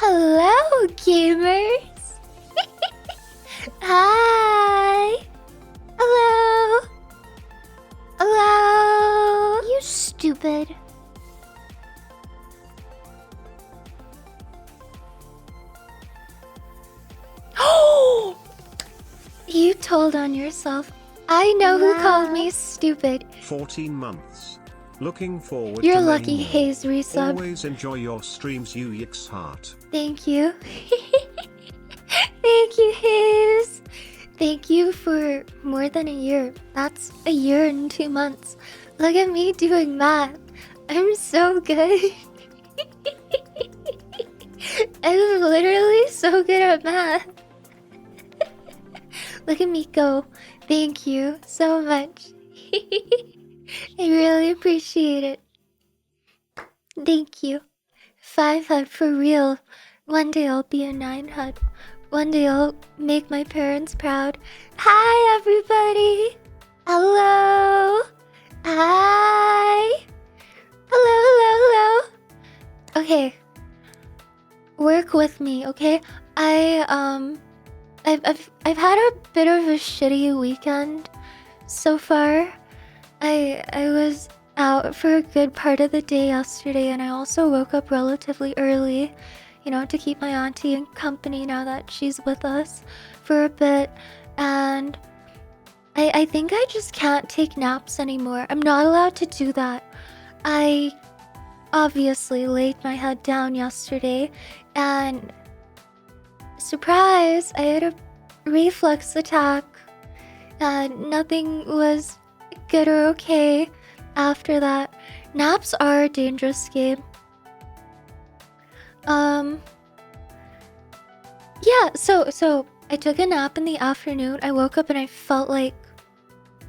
Hello, gamers! Hi! Hello! Hello! You stupid. Oh! You told on yourself. I know who called me stupid. 14 months. Looking forward You're to lucky, many more. Hayes resub. Always enjoy your streams, you Yix heart. Thank you. Thank you, Hayes. Thank you for more than a year. That's a year and 2 months. Look at me doing math. I'm so good. I'm literally so good at math. Look at me go. Thank you so much. I really appreciate it. Thank you. 5 HUD for real. One day I'll be a 9 HUD. One day I'll make my parents proud. Hi, everybody. Hello. Hi. Hello, hello, hello. Okay. Work with me, okay? I've had a bit of a shitty weekend so far. I was out for a good part of the day yesterday, and I also woke up relatively early, you know, to keep my auntie in company now that she's with us for a bit. And I think I just can't take naps anymore. I'm not allowed to do that. I obviously laid my head down yesterday, and surprise, I had a reflex attack, and nothing was good or okay after that. Naps are a dangerous game. Yeah, so I took a nap in the afternoon. I woke up and I felt like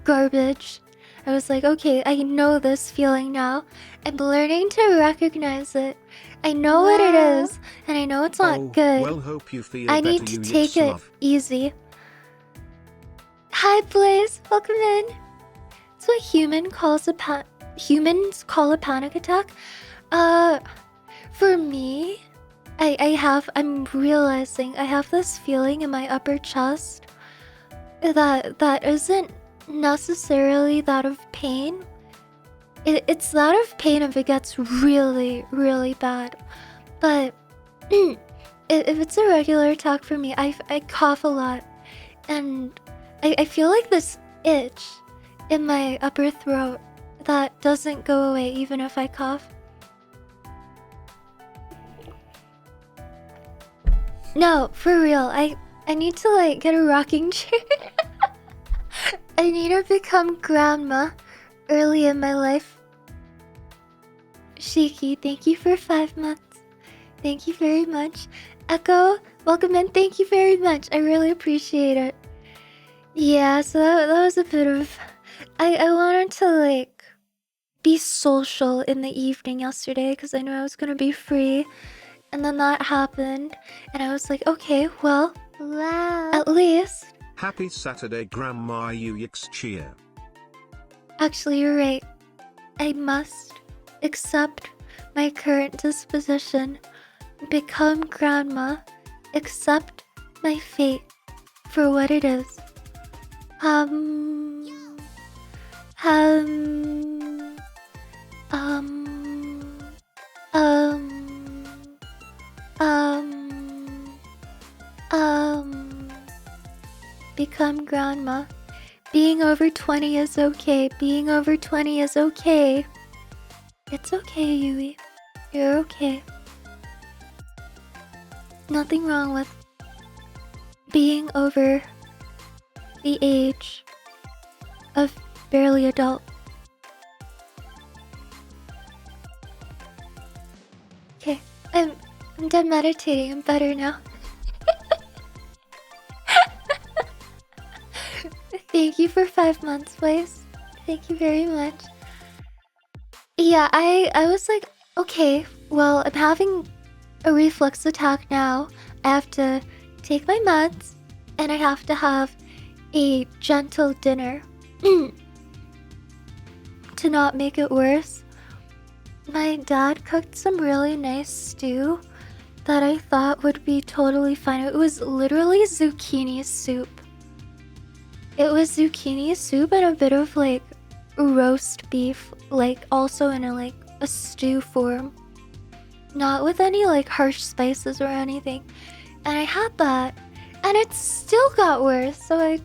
garbage. I was like, okay, I know this feeling now. I'm learning to recognize it. I know what it is, and I know it's not good. Well, hope you feel I better, need to you take Yix it love. easy. Hi, Blaze. Welcome in. It's what humans call a panic attack. For me, I'm realizing I have this feeling in my upper chest that isn't necessarily that of pain. It's that of pain if it gets really, really bad. But if it's a regular attack for me, I cough a lot. And I feel like this itch in my upper throat that doesn't go away even if I cough. No, for real. I need to like get a rocking chair. I need to become grandma early in my life. Shiki, thank you for 5 months. Thank you very much. Echo, welcome in. Thank you very much. I really appreciate it. Yeah, so that was a bit of... I wanted to like be social in the evening yesterday because I knew I was gonna be free. And then that happened. And I was like, okay, well, at least... Happy Saturday, Grandma, you Yix cheer. Actually, you're right. I must accept my current disposition, become grandma, accept my fate for what it is. Um, become grandma. Being over 20 is okay. Being over 20 is okay. It's okay, Yui. You're okay. Nothing wrong with being over the age of barely adult. Okay, I'm done meditating. I'm better now. Thank you for 5 months, Blaze. Thank you very much. Yeah, I was like, okay, well, I'm having a reflux attack now. I have to take my meds, and I have to have a gentle dinner to not make it worse. My dad cooked some really nice stew, that I thought would be totally fine. It was literally zucchini soup. It was zucchini soup and a bit of like roast beef, like also in a stew form. Not with any like harsh spices or anything. And I had that and it still got worse. So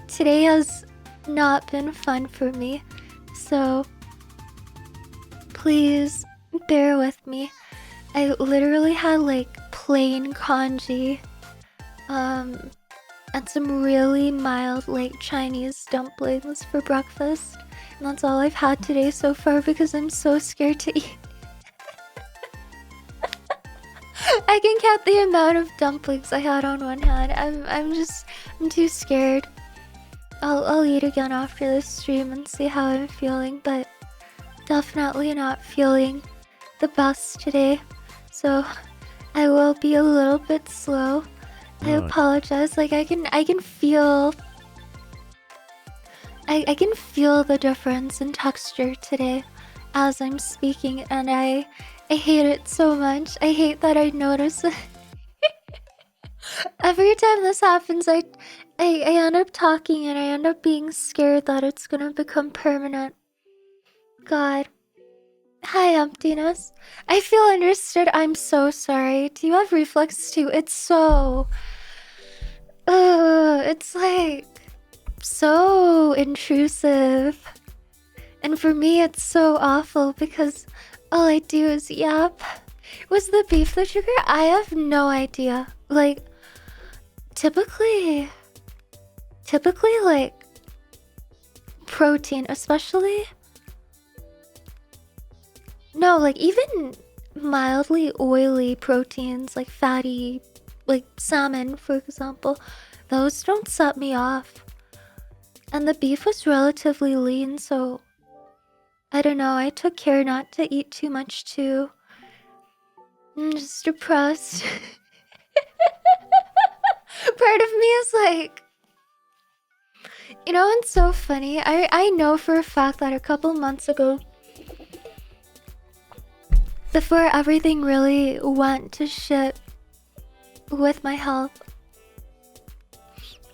today has not been fun for me. So please bear with me. I literally had like plain congee, and some really mild like Chinese dumplings for breakfast. And that's all I've had today so far because I'm so scared to eat. I can count the amount of dumplings I had on one hand. I'm too scared. I'll eat again after this stream and see how I'm feeling, but definitely not feeling the best today. So I will be a little bit slow. I apologize. Like I can feel I can feel the difference in texture today as I'm speaking, and I hate it so much. I hate that I notice it. Every time this happens, I end up talking and I end up being scared that it's gonna become permanent. God. Hi, emptiness. I feel understood. I'm so sorry. Do you have reflex too? It's so... it's like... so intrusive. And for me, it's so awful because all I do is yap. Was the beef the trigger? I have no idea. Like, typically like protein, especially. No, like even mildly oily proteins, like fatty, like salmon, for example, those don't set me off. And the beef was relatively lean, so I don't know. I took care not to eat too much too. I'm just depressed. Part of me is like, you know, it's so funny. I know for a fact that a couple months ago, before everything really went to shit with my health,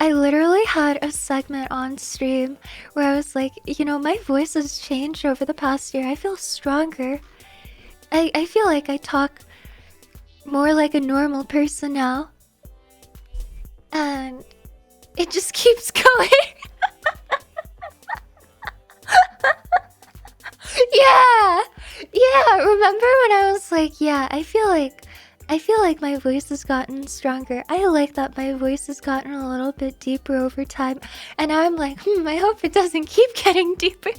I literally had a segment on stream where I was like, you know, my voice has changed over the past year. I feel stronger. I feel like I talk more like a normal person now. And it just keeps going. Yeah, remember when I was like, yeah, I feel like my voice has gotten stronger. I like that my voice has gotten a little bit deeper over time. And now I'm like, I hope it doesn't keep getting deeper.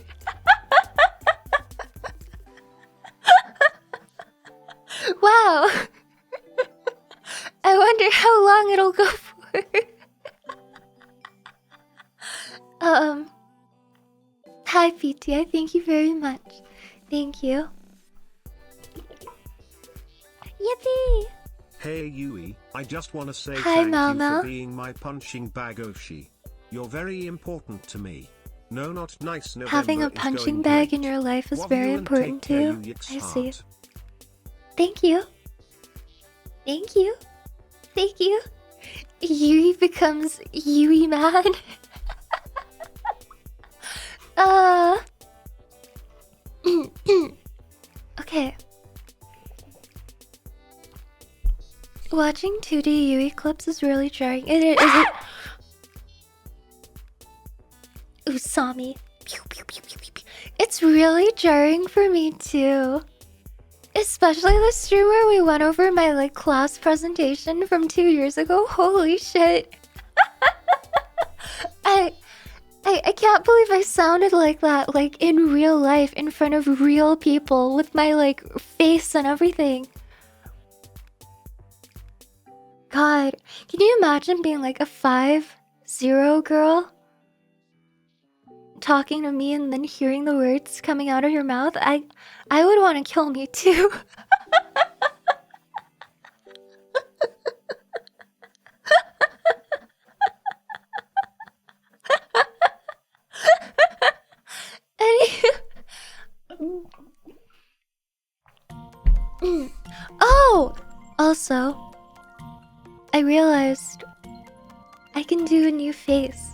Wow. I wonder how long it'll go for. Hi PTI, thank you very much. Thank you. Yippee! Hey Yui, I just wanna say Hi, thank Mel you Mel. for being my punching bag Oshi. You're very important to me. No, not nice November. Having a punching bag in your life is Love very you and important take care, too. Yuyik's I see. heart. Thank you. Thank you. Thank you. Yui becomes Yui man. Okay. Watching 2D Yui clips is really jarring. Is it? Usami. Pew, pew, pew, pew, pew, pew. It's really jarring for me too. Especially the stream where we went over my like class presentation from 2 years ago. Holy shit. I can't believe I sounded like that, like in real life, in front of real people, with my like face and everything. God, can you imagine being like a 5'0" girl? Talking to me and then hearing the words coming out of your mouth? I would want to kill me too. Any Oh! Also, I realized I can do a new face.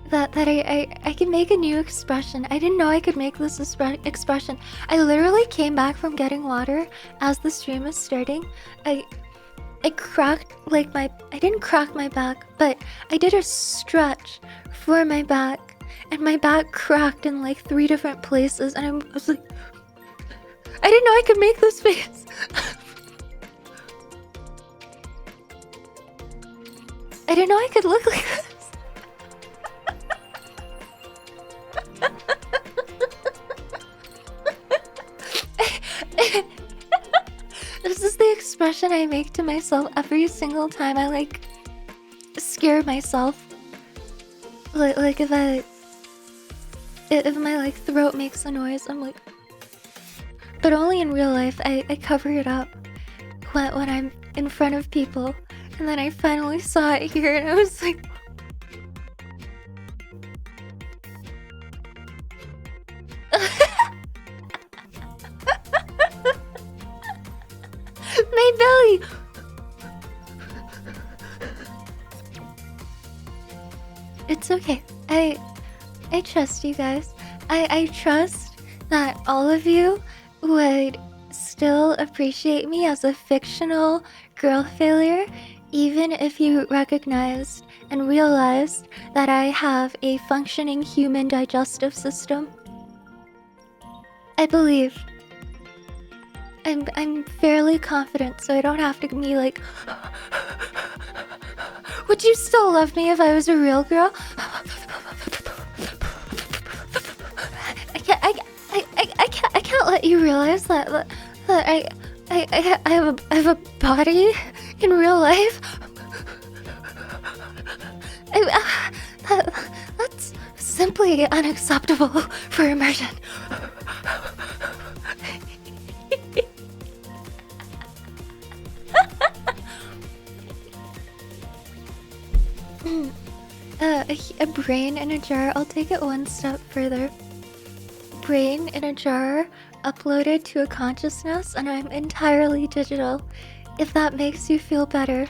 That I can make a new expression. I didn't know I could make this expression. I literally came back from getting water as the stream was starting. I cracked like I didn't crack my back, but I did a stretch for my back, and my back cracked in like 3 different places, and I was like, I didn't know I could make this face. I didn't know I could look like this. This is the expression I make to myself every single time I like scare myself. Like if my like throat makes a noise, I'm like, but only in real life. I cover it up when I'm in front of people, and then I finally saw it here, and I was like, my belly. It's okay. I trust you guys. I trust that all of you would still appreciate me as a fictional girl failure, even if you recognized and realized that I have a functioning human digestive system. I believe. I'm fairly confident, so I don't have to be like, would you still love me if I was a real girl? I can't let you realize that I have a body in real life. That's simply unacceptable for immersion. A brain in a jar. I'll take it one step further. Brain in a jar uploaded to a consciousness, and I'm entirely digital, if that makes you feel better.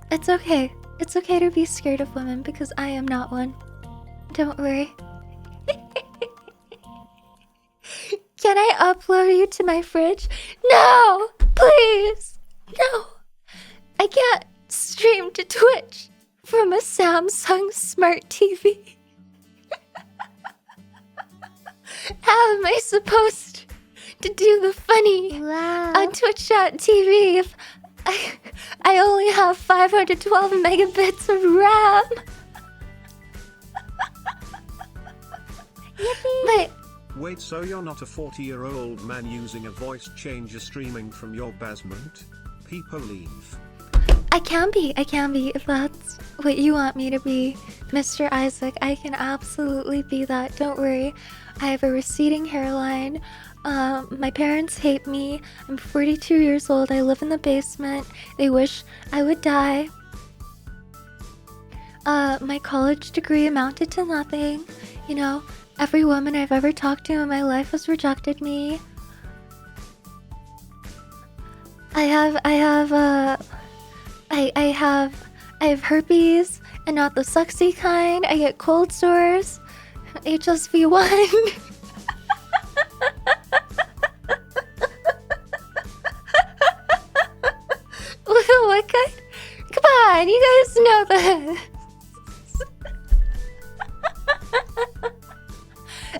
It's okay. It's okay to be scared of women, because I am not one. Don't worry. Can I upload you to my fridge? No! Please! No! I can't stream to Twitch from a Samsung Smart TV. How am I supposed to do the funny on Twitch Chat TV if I only have 512 megabits of RAM? But wait, so you're not a 40-year-old man using a voice changer streaming from your basement? People leave. I can be, if that's what you want me to be, Mr. Isaac. I can absolutely be that, don't worry. I have a receding hairline. My parents hate me. I'm 42 years old. I live in the basement. They wish I would die. My college degree amounted to nothing. You know, every woman I've ever talked to in my life has rejected me. I have herpes, and not the sexy kind. I get cold sores. HSV1. What kind? Come on, you guys know this.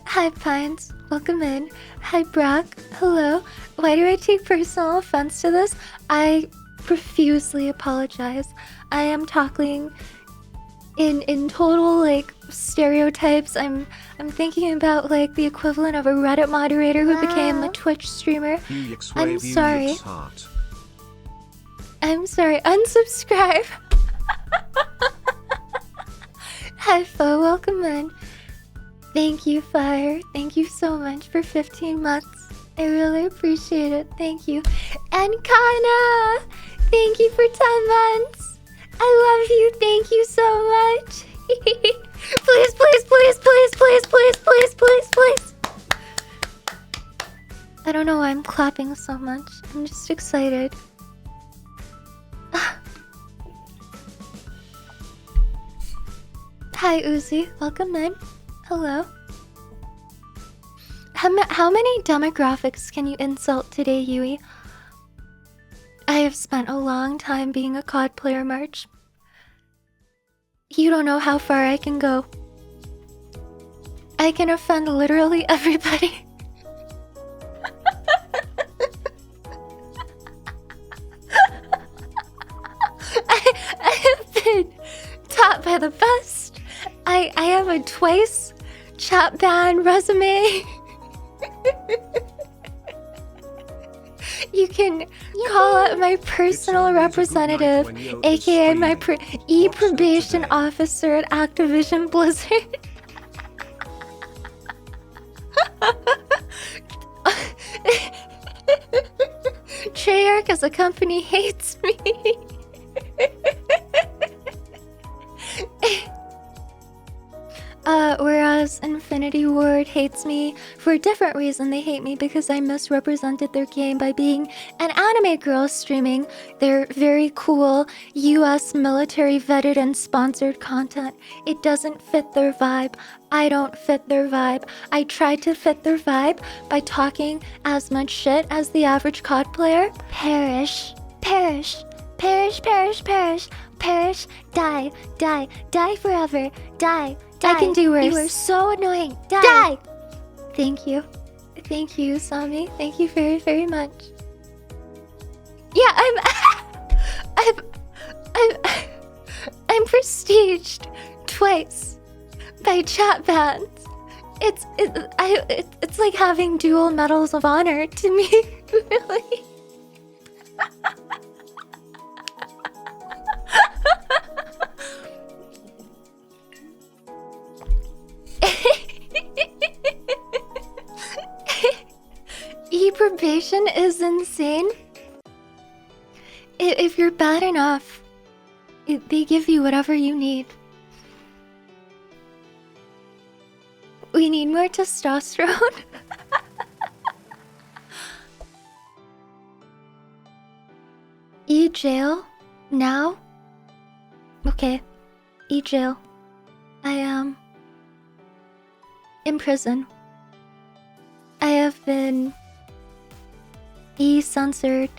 Hi Pines, welcome in. Hi Brock, hello. Why do I take personal offense to this? I profusely apologize. I am talking in total like stereotypes. I'm thinking about like the equivalent of a Reddit moderator who became a Twitch streamer. I'm sorry. I'm sorry. Unsubscribe. Hi Fo, welcome in. Thank you, Fire. Thank you so much for 15 months. I really appreciate it. Thank you. And Kana, thank you for 10 months. I love you. Thank you so much. Please, please, please, please, please, please, please, please, please. I don't know why I'm clapping so much. I'm just excited. Hi Uzi, welcome in. Hello. How many demographics can you insult today, Yui? I have spent a long time being a COD player, March. You don't know how far I can go. I can offend literally everybody. I have been taught by the best. I have a twice chat ban resume. You can call out my personal representative, aka my e-probation officer at Activision Blizzard. Treyarch as a company hates me. Whereas Infinity Ward hates me for a different reason. They hate me because I misrepresented their game by being an anime girl streaming their very cool US military vetted and sponsored content. It doesn't fit their vibe. I don't fit their vibe. I tried to fit their vibe by talking as much shit as the average COD player. Perish. Perish. Perish, perish, perish. Perish. Die. Die. Die forever. Die. Die. I can do worse. You are so annoying. Die. Die. Thank you. Thank you, Sami. Thank you very, very much. Yeah, I'm prestiged twice by chat bans. It's like having dual medals of honor to me, really. E-probation is insane. If you're bad enough, they give you whatever you need. We need more testosterone. E-jail? Now? Okay. E-jail. I am in prison. I have been censored.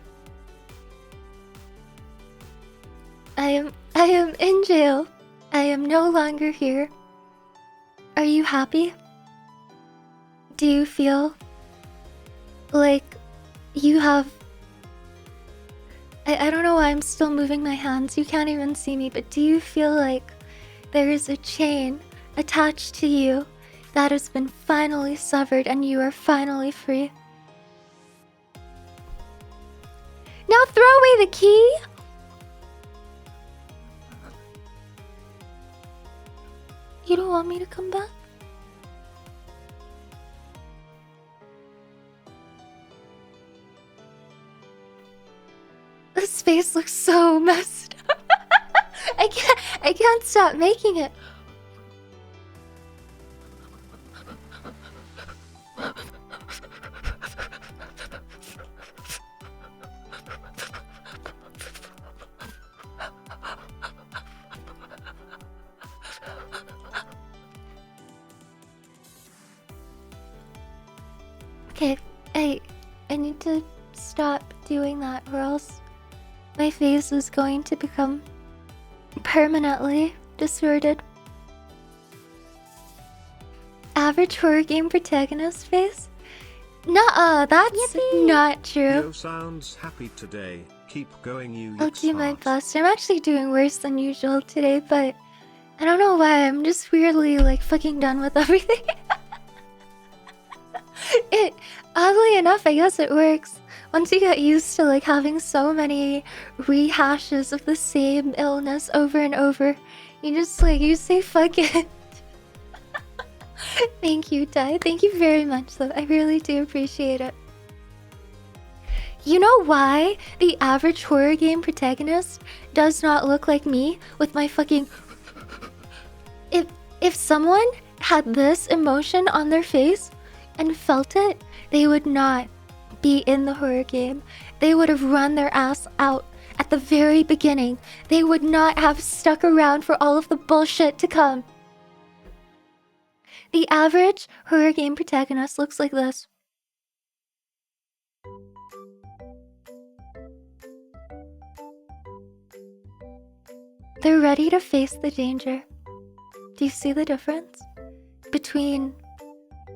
I am in jail. I am no longer here. Are you happy? Do you feel like you have... I don't know why I'm still moving my hands. You can't even see me, but do you feel like there is a chain attached to you that has been finally severed and you are finally free? Now throw away the key! You don't want me to come back? This face looks so messed up. I can't stop making it. Okay, I need to stop doing that or else my face is going to become permanently distorted. Average horror game protagonist face? Nuh-uh, that's Yippee. Not true. Yo sounds happy today. Keep going, you. I'll do my best. I'm actually doing worse than usual today, but I don't know why. I'm just weirdly like fucking done with everything. Oddly enough, I guess it works. Once you get used to like having so many rehashes of the same illness over and over, you just like, you say fuck it. Thank you, Ty. Thank you very much though. I really do appreciate it. You know why the average horror game protagonist does not look like me with my fucking... If someone had this emotion on their face and felt it, they would not be in the horror game. They would have run their ass out at the very beginning. They would not have stuck around for all of the bullshit to come. The average horror game protagonist looks like this. They're ready to face the danger. Do you see the difference between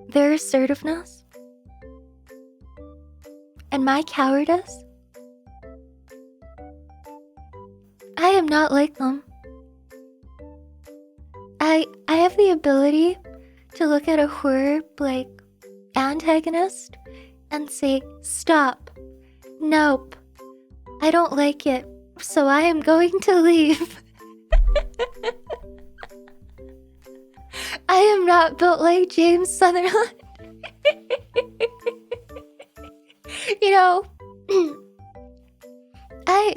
their assertiveness and my cowardice? I am not like them. I have the ability to look at a horror like antagonist and say, stop, nope, I don't like it, so I am going to leave. I am not built like James Sutherland. You know, I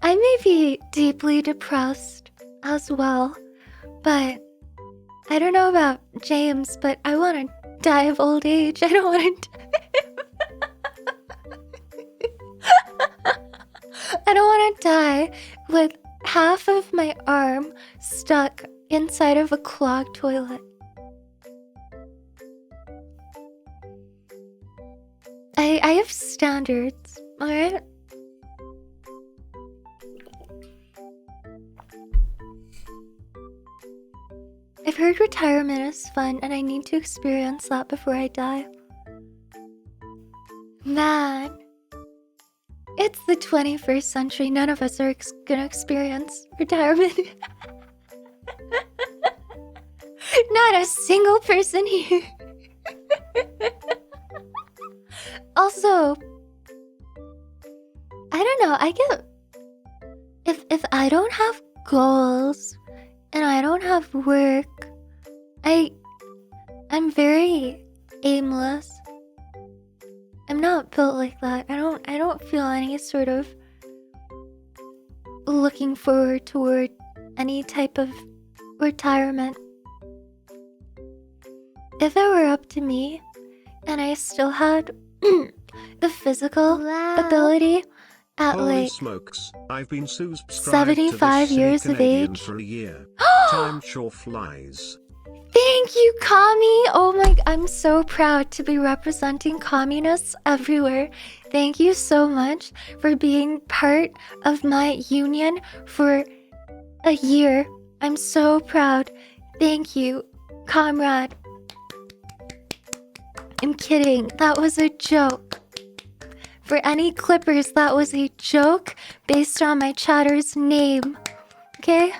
may be deeply depressed as well, but I don't know about James, but I want to die of old age. I don't want to I don't want to die with half of my arm stuck inside of a clogged toilet. I have standards, alright? I've heard retirement is fun and I need to experience that before I die. Man, it's the 21st century. None of us are gonna experience retirement. Not a single person here. Also, I don't know, I get... If I don't have goals and I don't have work, I'm very aimless. I'm not built like that. I don't feel any sort of looking forward toward any type of retirement. If it were up to me and I still had the physical ability at Holy like smokes, I've been 75 years of age. For a year. Time sure flies. Thank you, Kami! Oh my, I'm so proud to be representing communists everywhere. Thank you so much for being part of my union for a year. I'm so proud. Thank you, comrade. I'm kidding. That was a joke. For any clippers, that was a joke based on my chatter's name. Okay?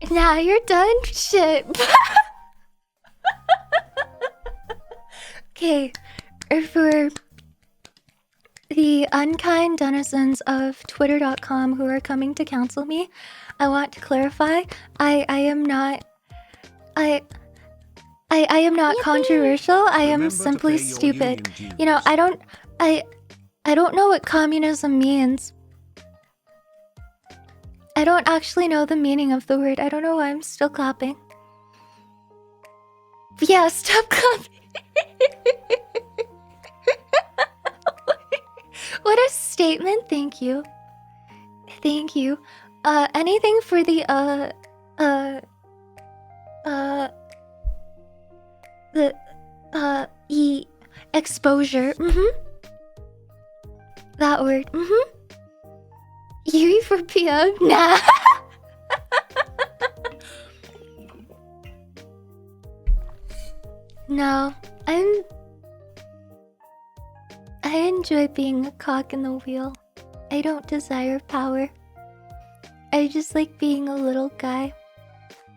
Now you're done? Shit. Okay. For the unkind denizens of Twitter.com who are coming to cancel me, I want to clarify, I am not controversial. I am simply stupid. You know, I don't know what communism means. I don't actually know the meaning of the word. I don't know why I'm still clapping. Yeah, stop clapping. What a statement. Thank you. Thank you. Anything for the exposure. That word. Yuri for PM? Nah. No, I enjoy being a cog in the wheel. I don't desire power. I just like being a little guy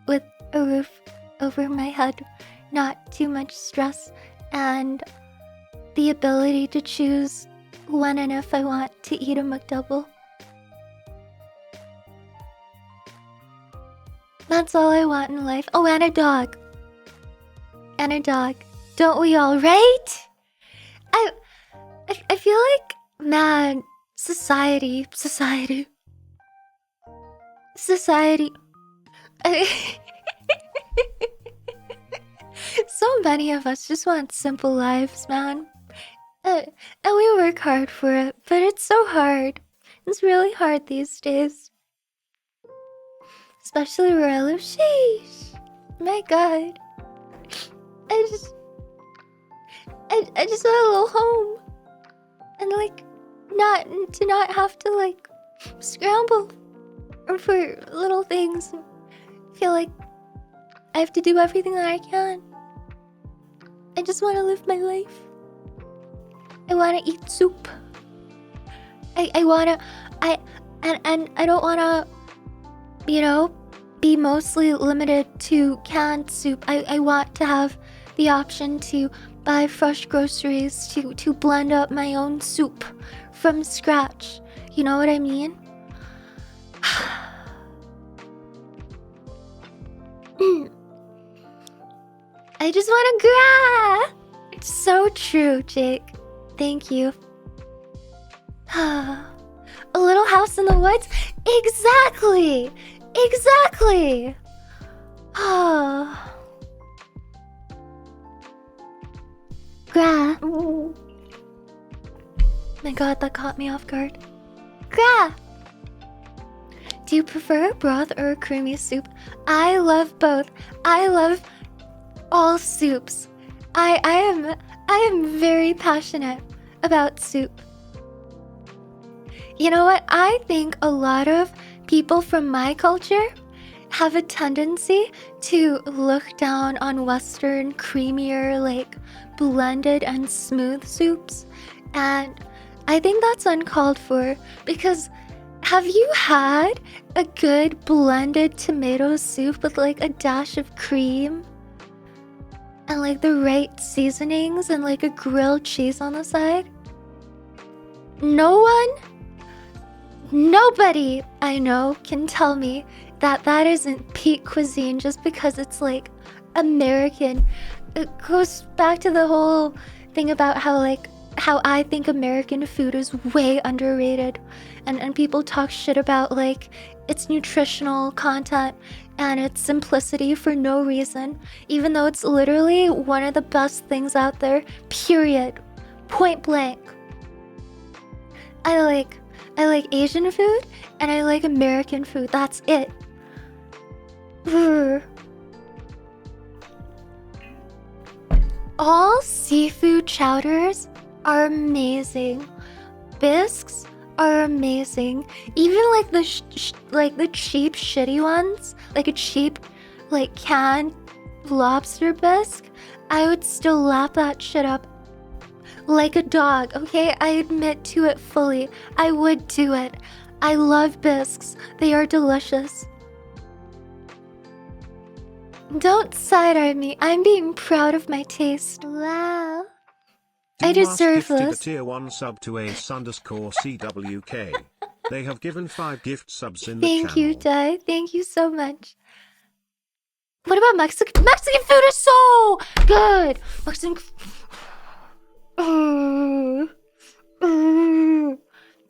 with a roof over my head, not too much stress, and the ability to choose when and if I want to eat a McDouble. That's all I want in life. Oh, and a dog. And a dog. Don't we all, right? I feel like, man, society. society. So many of us just want simple lives, man. And we work hard for it, but it's so hard. It's really hard these days. Especially where I live. Sheesh. My god. I just want a little home. And like, not have to like scramble for little things. Feel like I have to do everything that I can. I just want to live my life. I want to eat soup. I don't want to, you know, be mostly limited to canned soup. I want to have the option to buy fresh groceries, to blend up my own soup from scratch. You know what I mean? I just want to grah. It's so true, Jake. Thank you. A little house in the woods? Exactly! Exactly! Gra. My god, that caught me off guard. Gra! Do you prefer a broth or a creamy soup? I love both. I love all soups. I am very passionate about soup. You know what? I think a lot of people from my culture have a tendency to look down on Western, creamier, like blended and smooth soups. And I think that's uncalled for, because have you had a good blended tomato soup with like a dash of cream? And like the right seasonings and like a grilled cheese on the side? Nobody I know can tell me that that isn't peak cuisine just because it's like American. It goes back to the whole thing about how I think American food is way underrated, and people talk shit about like its nutritional content and its simplicity for no reason, even though it's literally one of the best things out there, period. Point blank. I like Asian food and I like American food. That's it. All seafood chowders are amazing. Bisques are amazing. Even like the cheap shitty ones, like a cheap like canned lobster bisque, I would still lap that shit up like a dog, okay? I admit to it fully. I would do it. I love bisques. They are delicious. Don't side-eye me. I'm being proud of my taste. Wow. I deserve gifted this. a tier 1 sub to ace_CWK. They have given 5 gift subs in the channel. Thank you, Dai. Thank you so much. What about Mexican? Mexican food is so good! Mexican...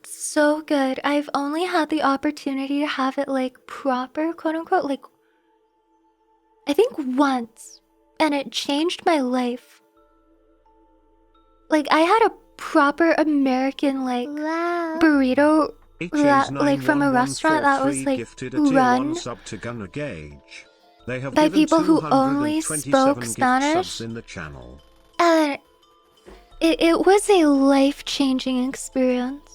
So good. I've only had the opportunity to have it like proper, quote unquote, like I think once, and it changed my life. Like I had a proper American like burrito like from a restaurant that was like run by people who only spoke Spanish. In the channel. And it was a life-changing experience.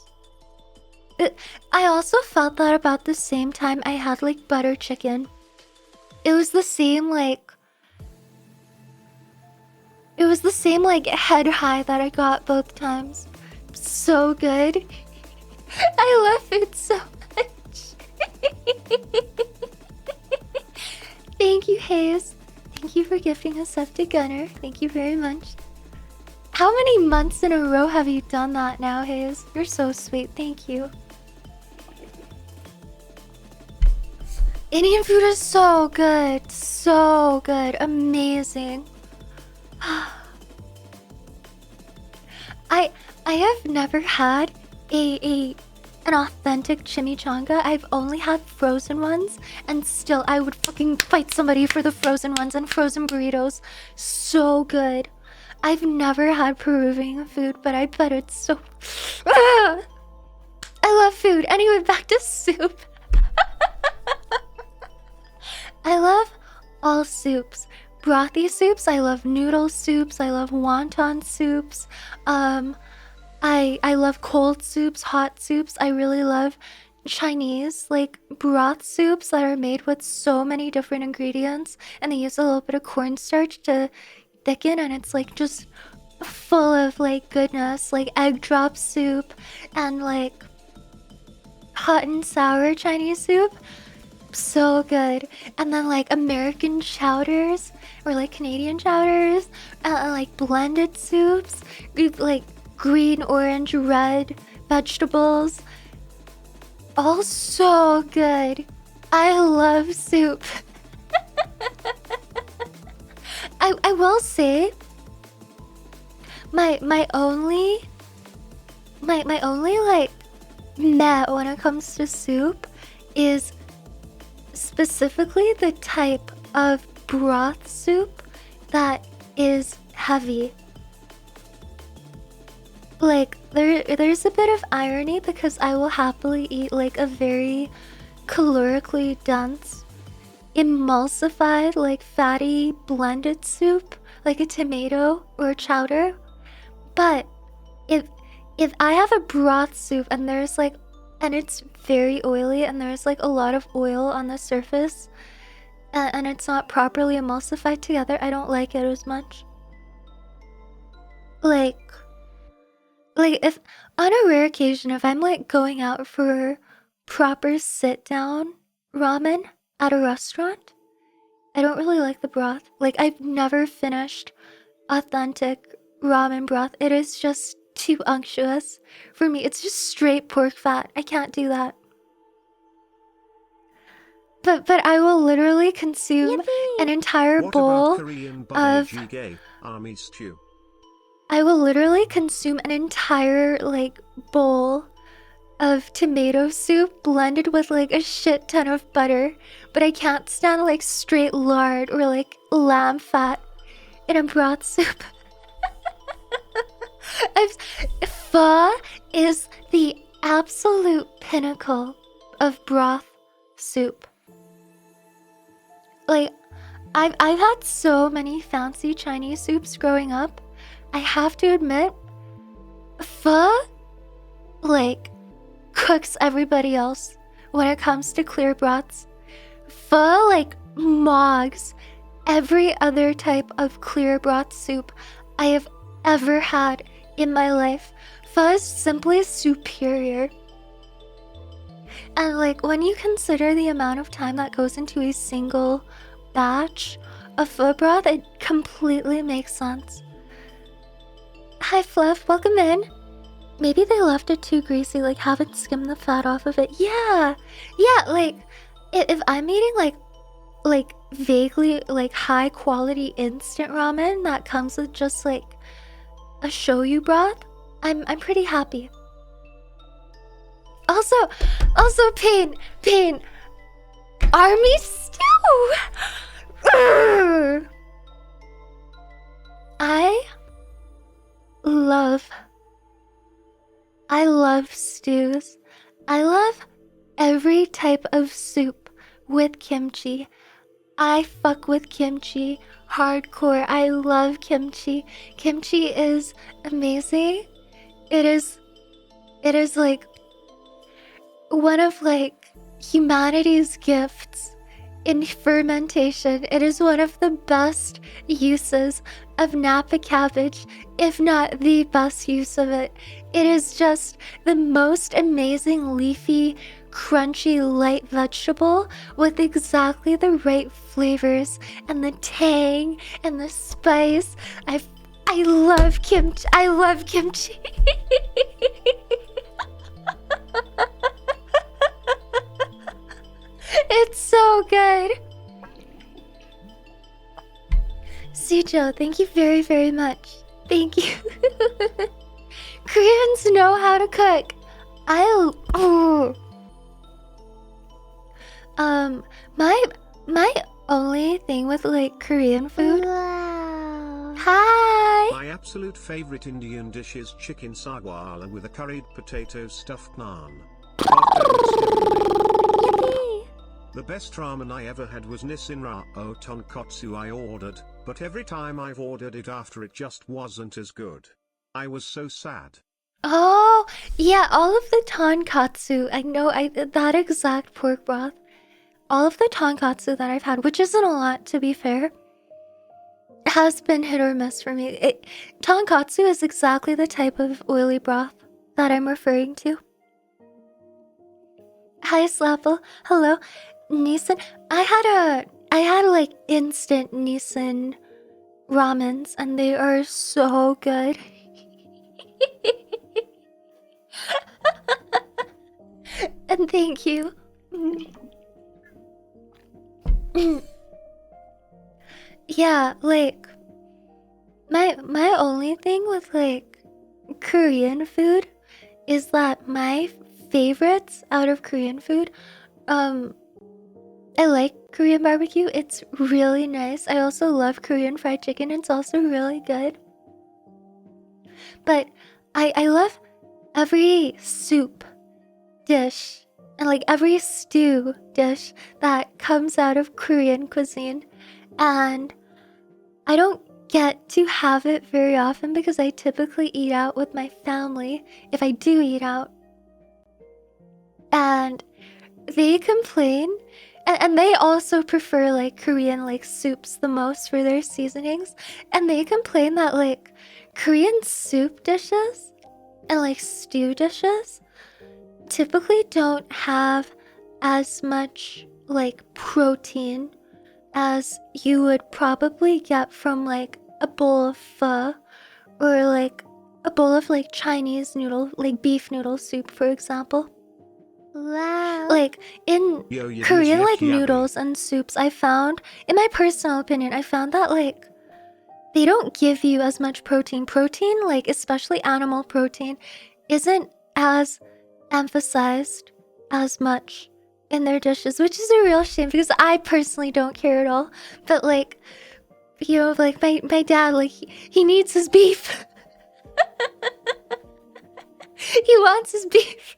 I also felt that about the same time I had like butter chicken. It was the same like head high that I got both times. So good. I love it so much. Thank you, Hayes. Thank you for gifting us up to Gunner. Thank you very much. How many months in a row have you done that now, Hayes? You're so sweet. Thank you. Indian food is so good. So good. Amazing. I have never had a an authentic chimichanga. I've only had frozen ones, and still I would fucking fight somebody for the frozen ones and frozen burritos. So good. I've never had Peruvian food, but I bet it's so... Ah! I love food. Anyway, back to soup. I love all soups. Brothy soups, I love noodle soups, I love wonton soups. I love cold soups, hot soups. I really love Chinese like broth soups that are made with so many different ingredients, and they use a little bit of cornstarch to thicken, and it's like just full of like goodness, like egg drop soup and like hot and sour Chinese soup. So good. And then like American chowders or like Canadian chowders, like blended soups, like green, orange, red vegetables. All so good. I love soup. I will say my only like meh when it comes to soup is specifically the type of broth soup that is heavy. Like there's a bit of irony because I will happily eat like a very calorically dense, emulsified, like fatty blended soup, like a tomato or a chowder. But if I have a broth soup and there's like, and it's very oily and there's like a lot of oil on the surface, and it's not properly emulsified together, I don't like it as much. Like if on a rare occasion, if I'm like going out for proper sit down ramen at a restaurant, I don't really like the broth. Like I've never finished authentic ramen broth. It is just too unctuous for me. It's just straight pork fat. I can't do that. But I will literally consume an entire What bowl about Korean of jjigae, army stew? I will literally consume an entire like bowl of tomato soup blended with like a shit ton of butter, but I can't stand like straight lard or like lamb fat in a broth soup. Pho is the absolute pinnacle of broth soup. Like I've had so many fancy Chinese soups growing up. I have to admit, pho like cooks everybody else when it comes to clear broths. Pho like mogs every other type of clear broth soup I have ever had in my life. Pho is simply superior. And like when you consider the amount of time that goes into a single batch of pho broth, it completely makes sense. Hi Fluff, welcome in. Maybe they left it too greasy, like haven't skimmed the fat off of it. Yeah, like if I'm eating like vaguely like high quality instant ramen that comes with just like a shoyu broth, I'm pretty happy. Also pain army stew. Urgh. I love stews. I love every type of soup with kimchi. I fuck with kimchi hardcore. I love kimchi. Kimchi is amazing. It is like one of like humanity's gifts in fermentation. It is one of the best uses of Napa cabbage, if not the best use of it. It is just the most amazing leafy, crunchy, light vegetable with exactly the right flavors and the tang and the spice. I love kimchi. I love kimchi. It's so good. Sujo, thank you very, very much. Thank you. Koreans know how to cook. Oh. My only thing with like Korean food. Wow. Hi. My absolute favorite Indian dish is chicken sagwala with a curried potato stuffed naan. God damn, it's heavenly. Yippee. The best ramen I ever had was Nissin Rao tonkotsu I ordered, but every time I've ordered it after it just wasn't as good. I was so sad. Oh, yeah, all of the tonkatsu. I know that exact pork broth. All of the tonkatsu that I've had, which isn't a lot to be fair, has been hit or miss for me. Tonkatsu is exactly the type of oily broth that I'm referring to. Hi, Slapple. Hello, Nissan. I had like instant Nissan ramens, and they are so good. And thank you. Yeah, like my only thing with like Korean food is that my favorites out of Korean food, I like Korean barbecue. It's really nice. I also love Korean fried chicken. It's also really good. But I love every soup dish and like every stew dish that comes out of Korean cuisine. And I don't get to have it very often because I typically eat out with my family if I do eat out. And they complain, and they also prefer like Korean like soups the most for their seasonings. And they complain that like Korean soup dishes and like stew dishes typically don't have as much like protein as you would probably get from like a bowl of pho or like a bowl of like Chinese noodle, like beef noodle soup, for example. Wow. Like in Yo, you Korean like yabby. noodles and soups, I found, in my personal opinion, I found that like they don't give you as much protein. Protein, like especially animal protein, isn't as emphasized as much in their dishes, which is a real shame because I personally don't care at all. But like, you know, like my dad, like he needs his beef. He wants his beef.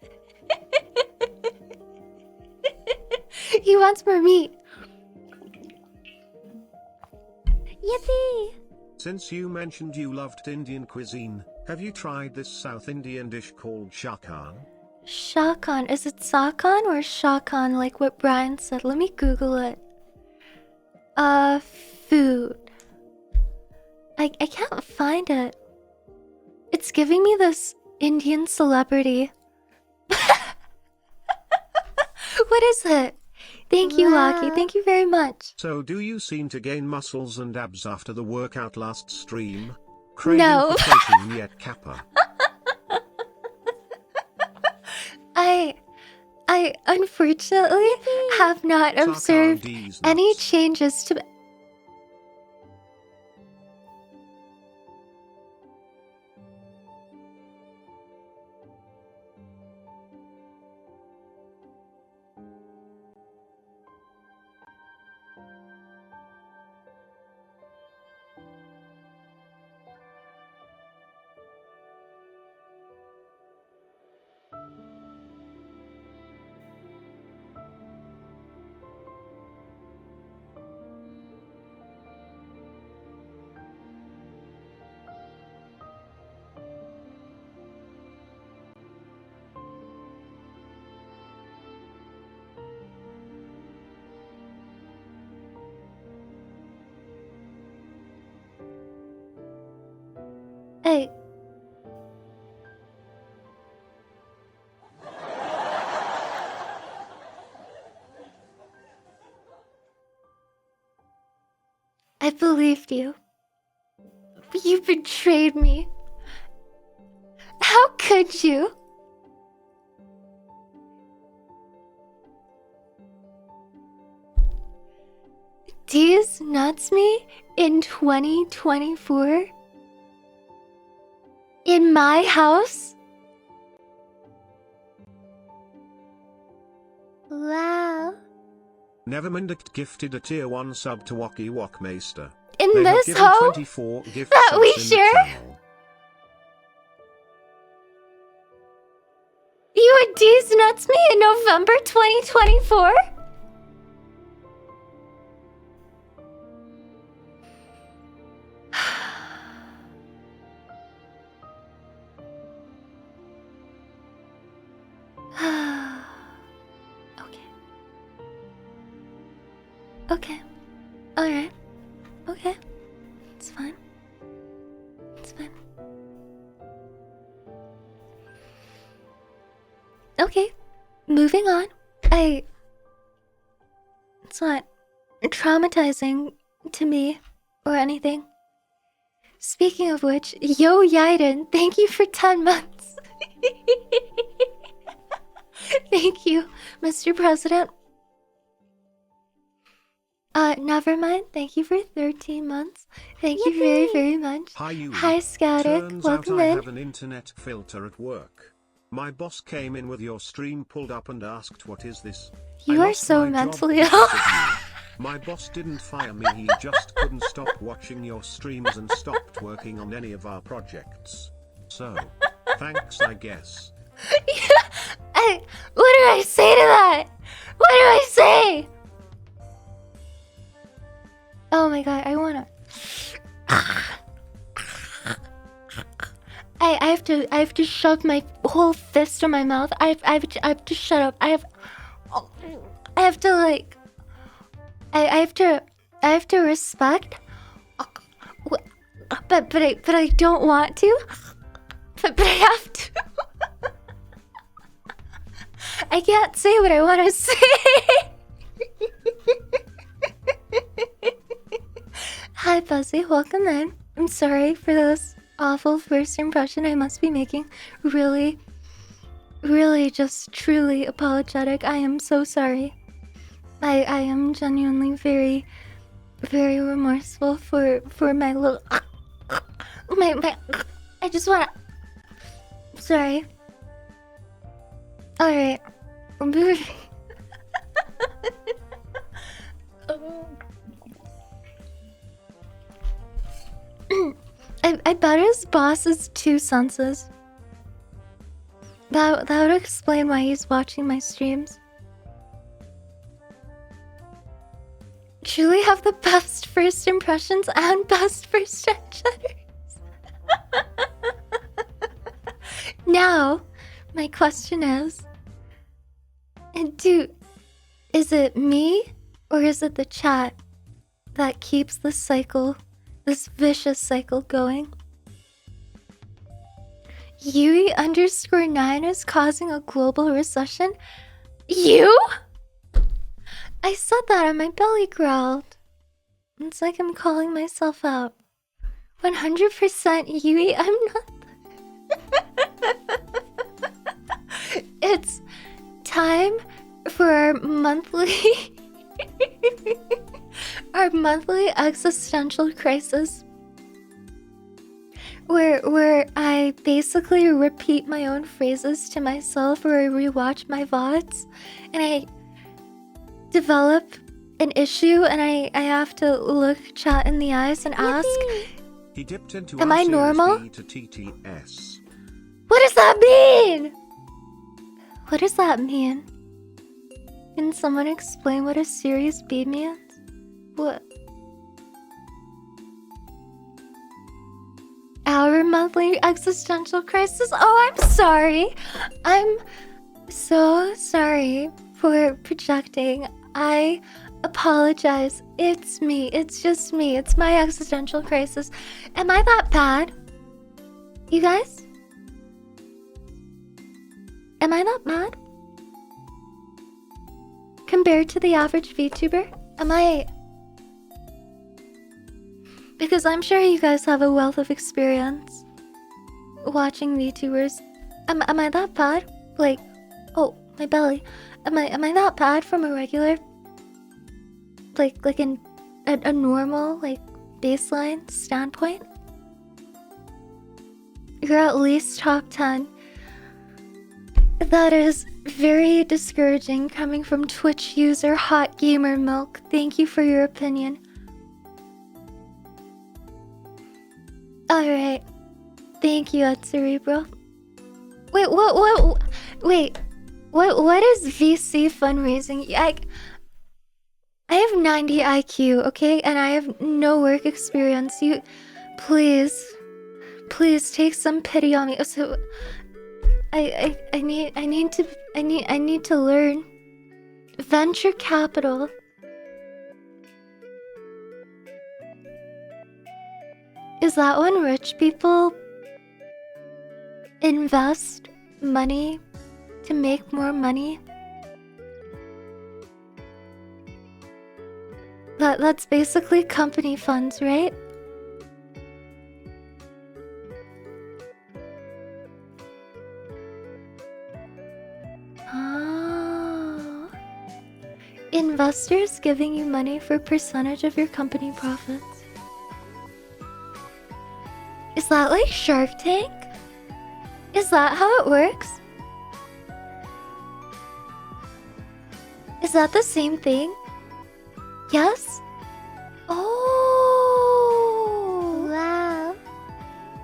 He wants more meat. Yippee! Since you mentioned you loved Indian cuisine, have you tried this South Indian dish called shakan? Shakan. Is it Sakan or Shakan like what Brian said? Let me Google it. Food. I can't find it. It's giving me this Indian celebrity. What is it? Thank you, Lucky. Wow. Thank you very much. So do you seem to gain muscles and abs after the workout last stream? Craving No. for protein yet, Kappa? I unfortunately have not observed These any nuts. changes to. Hey. I believed you. But you betrayed me. How could you? These nuts me in 2024? In my house? Wow. Nevermind gifted a tier 1 sub to Wacky Walkmeister. In They have this given hoe 24 gift that subs we in the share? channel. You would D's nuts me in November 2024? Okay. Okay. Alright. Okay. It's fine. It's fine. Okay. Moving on. It's not traumatizing to me or anything. Speaking of which, Yo Yaiden, thank you for 10 months. Thank you, Mr. President. Never mind. Thank you for 13 months. Thank you very, very much. Hi, Yui. Hi, Scatic. Turns Welcome out I in. have an internet filter at work. My boss came in with your stream pulled up and asked, "What is this?" You I are lost so my job mentally because ill. of you. My boss didn't fire me, he just couldn't stop watching your streams and stopped working on any of our projects. So, thanks, I guess. What do I say to that? What do I say? Oh my god, I wanna. I have to shove my whole fist in my mouth. I have to shut up. I have to like. I have to respect. But I don't want to. But I have to. I can't say what I want to say. Hi, Buzzy. Welcome in. I'm sorry for this awful first impression I must be making. Really, just truly apologetic. I am so sorry. I am genuinely very, very remorseful for my little... my... I just wanna... Sorry. Alright. I bet his boss is two senses. That would explain why he's watching my streams. Truly have the best first impressions and best first gestures. Now, my question is, is it me or is it the chat that keeps the cycle, this vicious cycle going? Yui_9 is causing a global recession? You? I said that and my belly growled. It's like I'm calling myself out. 100% Yui, I'm not. It's time for our monthly existential crisis. Where I basically repeat my own phrases to myself or I rewatch my VODs and I develop an issue and I have to look chat in the eyes and ask, He dipped into am I normal? B to TTS. What does that mean? What does that mean? Can someone explain what a Series B means? What? Our monthly existential crisis? Oh, I'm sorry. I'm so sorry for projecting. I apologize. It's me. It's just me. It's my existential crisis. Am I that bad? You guys? Am I that bad? Compared to the average VTuber? Am I... Because I'm sure you guys have a wealth of experience watching VTubers. Am I that bad? Like, oh, my belly. Am I that bad from a regular, like in a normal, like, baseline standpoint? You're at least top 10. That is very discouraging coming from Twitch user Hot Gamer Milk. Thank you for your opinion. Alright. Thank you, Cerebro. Wait, what is VC fundraising? I have 90 IQ, okay? And I have no work experience. You, please take some pity on me. So, I need to learn. Venture capital. Is that when rich people invest money to make more money? That's basically company funds, right? Oh. Investors giving you money for percentage of your company profits. Is that like Shark Tank? Is that how it works? Is that the same thing? Yes? Oh! Wow.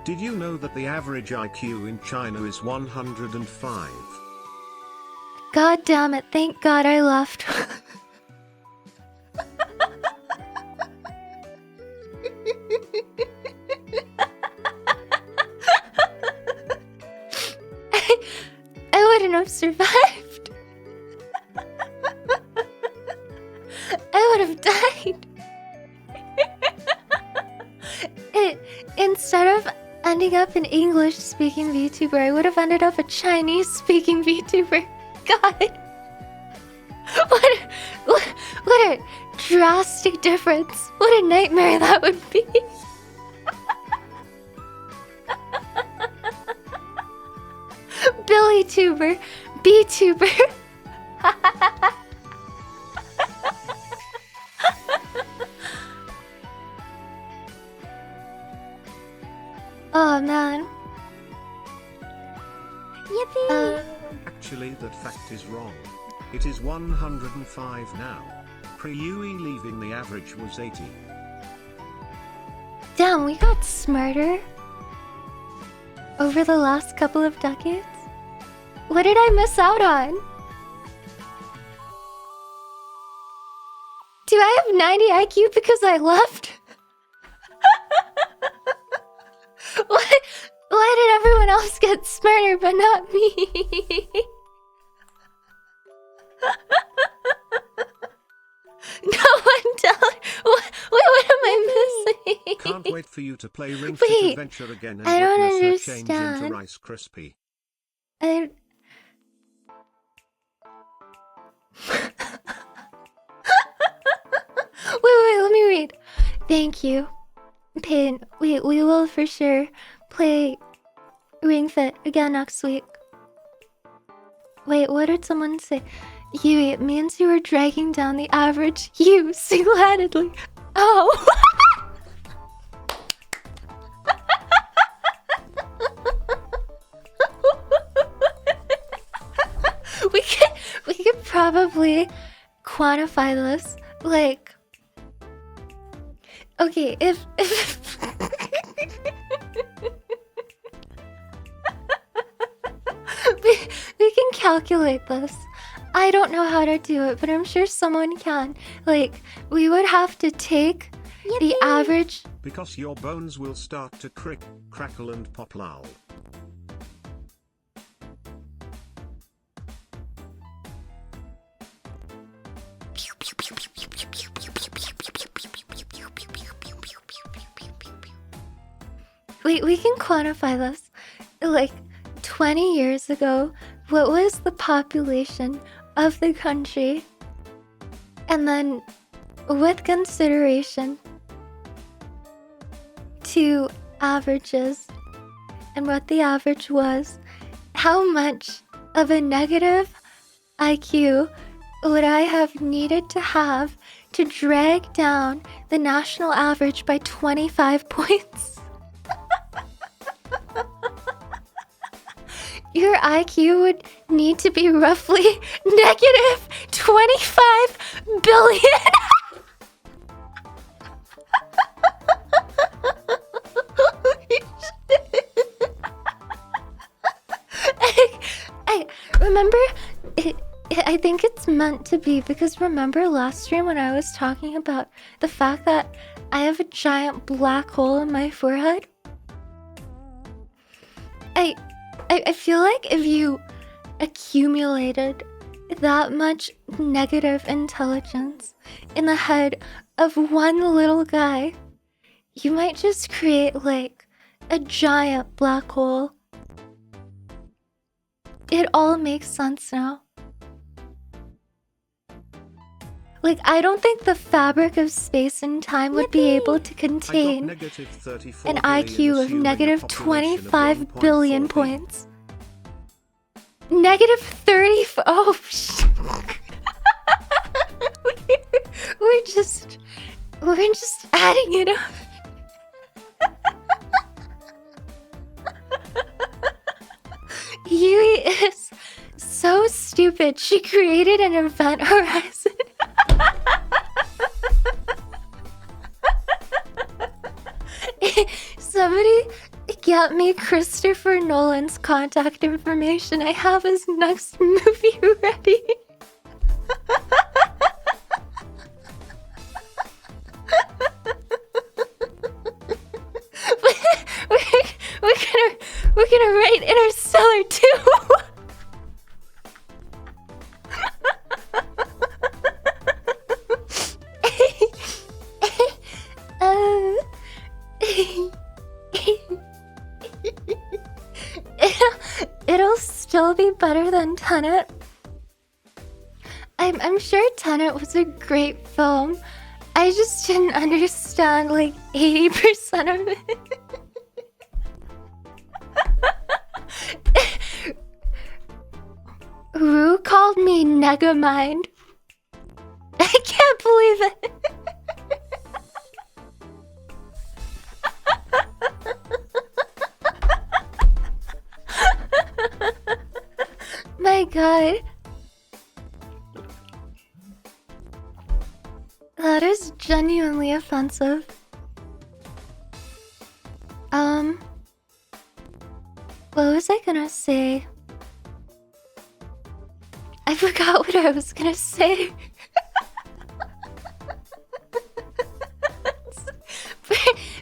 Did you know that the average IQ in China is 105? God damn it, thank God I left. I wouldn't have survived. I would have died. Instead of ending up an English-speaking VTuber, I would have ended up a Chinese-speaking VTuber. God. What a drastic difference. What a nightmare that would be. Billy Tuber, B-Tuber. Oh man. Yippee! Actually, that fact is wrong. It is 105 now. Pre-UE leaving the average was 80. Damn, we got smarter over the last couple of decades. What did I miss out on? Do I have 90 IQ because I left? Why did everyone else get smarter but not me? No one tell. What am I missing? Can't wait for you to play Ring Fit Adventure again and I don't witness her change understand. into Rice Krispie. Wait, let me read. Thank you. Pain. We will for sure play Ring Fit again next week. Wait, what did someone say? Yui, it means you were dragging down the average you single-handedly. Oh. we could probably quantify this. Like, okay, if we can calculate this. I don't know how to do it, but I'm sure someone can. Like, we would have to take the average. Because your bones will start to crackle and pop lol. We can quantify this. Like, 20 years ago, what was the population of the country? And then, with consideration to averages and what the average was, how much of a negative IQ would I have needed to have to drag down the national average by your IQ would need to be roughly negative 25 billion. I remember I think it's meant to be, because remember last stream when I was talking about the fact that I have a giant black hole in my forehead? I feel like if you accumulated that much negative intelligence in the head of one little guy, you might just create like a giant black hole. It all makes sense now. Like, I don't think the fabric of space and time would be able to contain an IQ of negative 25 billion points. Negative 30. Oh, we're just adding it up. Yui is so stupid. She created an event horizon. Somebody get me Christopher Nolan's contact information. I have his next movie ready. we're gonna write Interstellar too. It'll still be better than Tenet. I'm sure Tenet was a great film. I just didn't understand like 80% of it. Rue called me Negamind. I can't believe it. My god. That is genuinely offensive. What was I gonna say? I forgot what I was gonna say.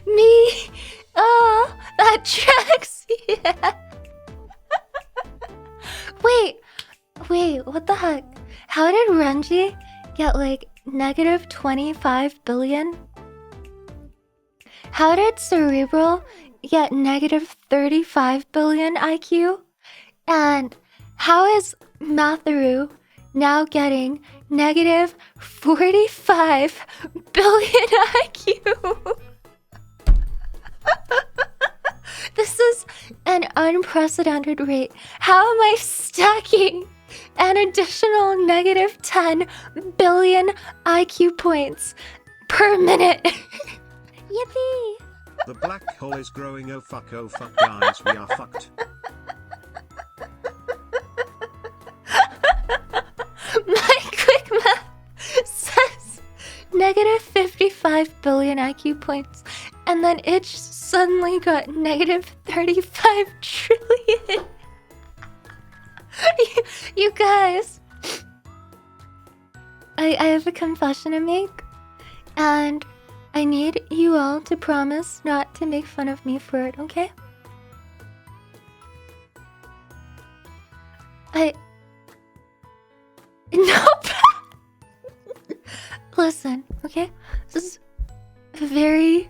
Me. Oh, that tracks. Yeah. Wait, what the heck? How did Renji get like negative 25 billion? How did Cerebral get negative 35 billion IQ? And how is Matharu now getting negative 45 billion IQ? This is an unprecedented rate. How am I stacking an additional negative 10 billion IQ points per minute? Yippee! The black hole is growing. Oh fuck, guys, we are fucked. My quick math says negative 55 billion IQ points, and then it suddenly got negative 35 trillion. You guys, I have a confession to make, and I need you all to promise not to make fun of me for it, okay? Nope. Listen, okay? This is very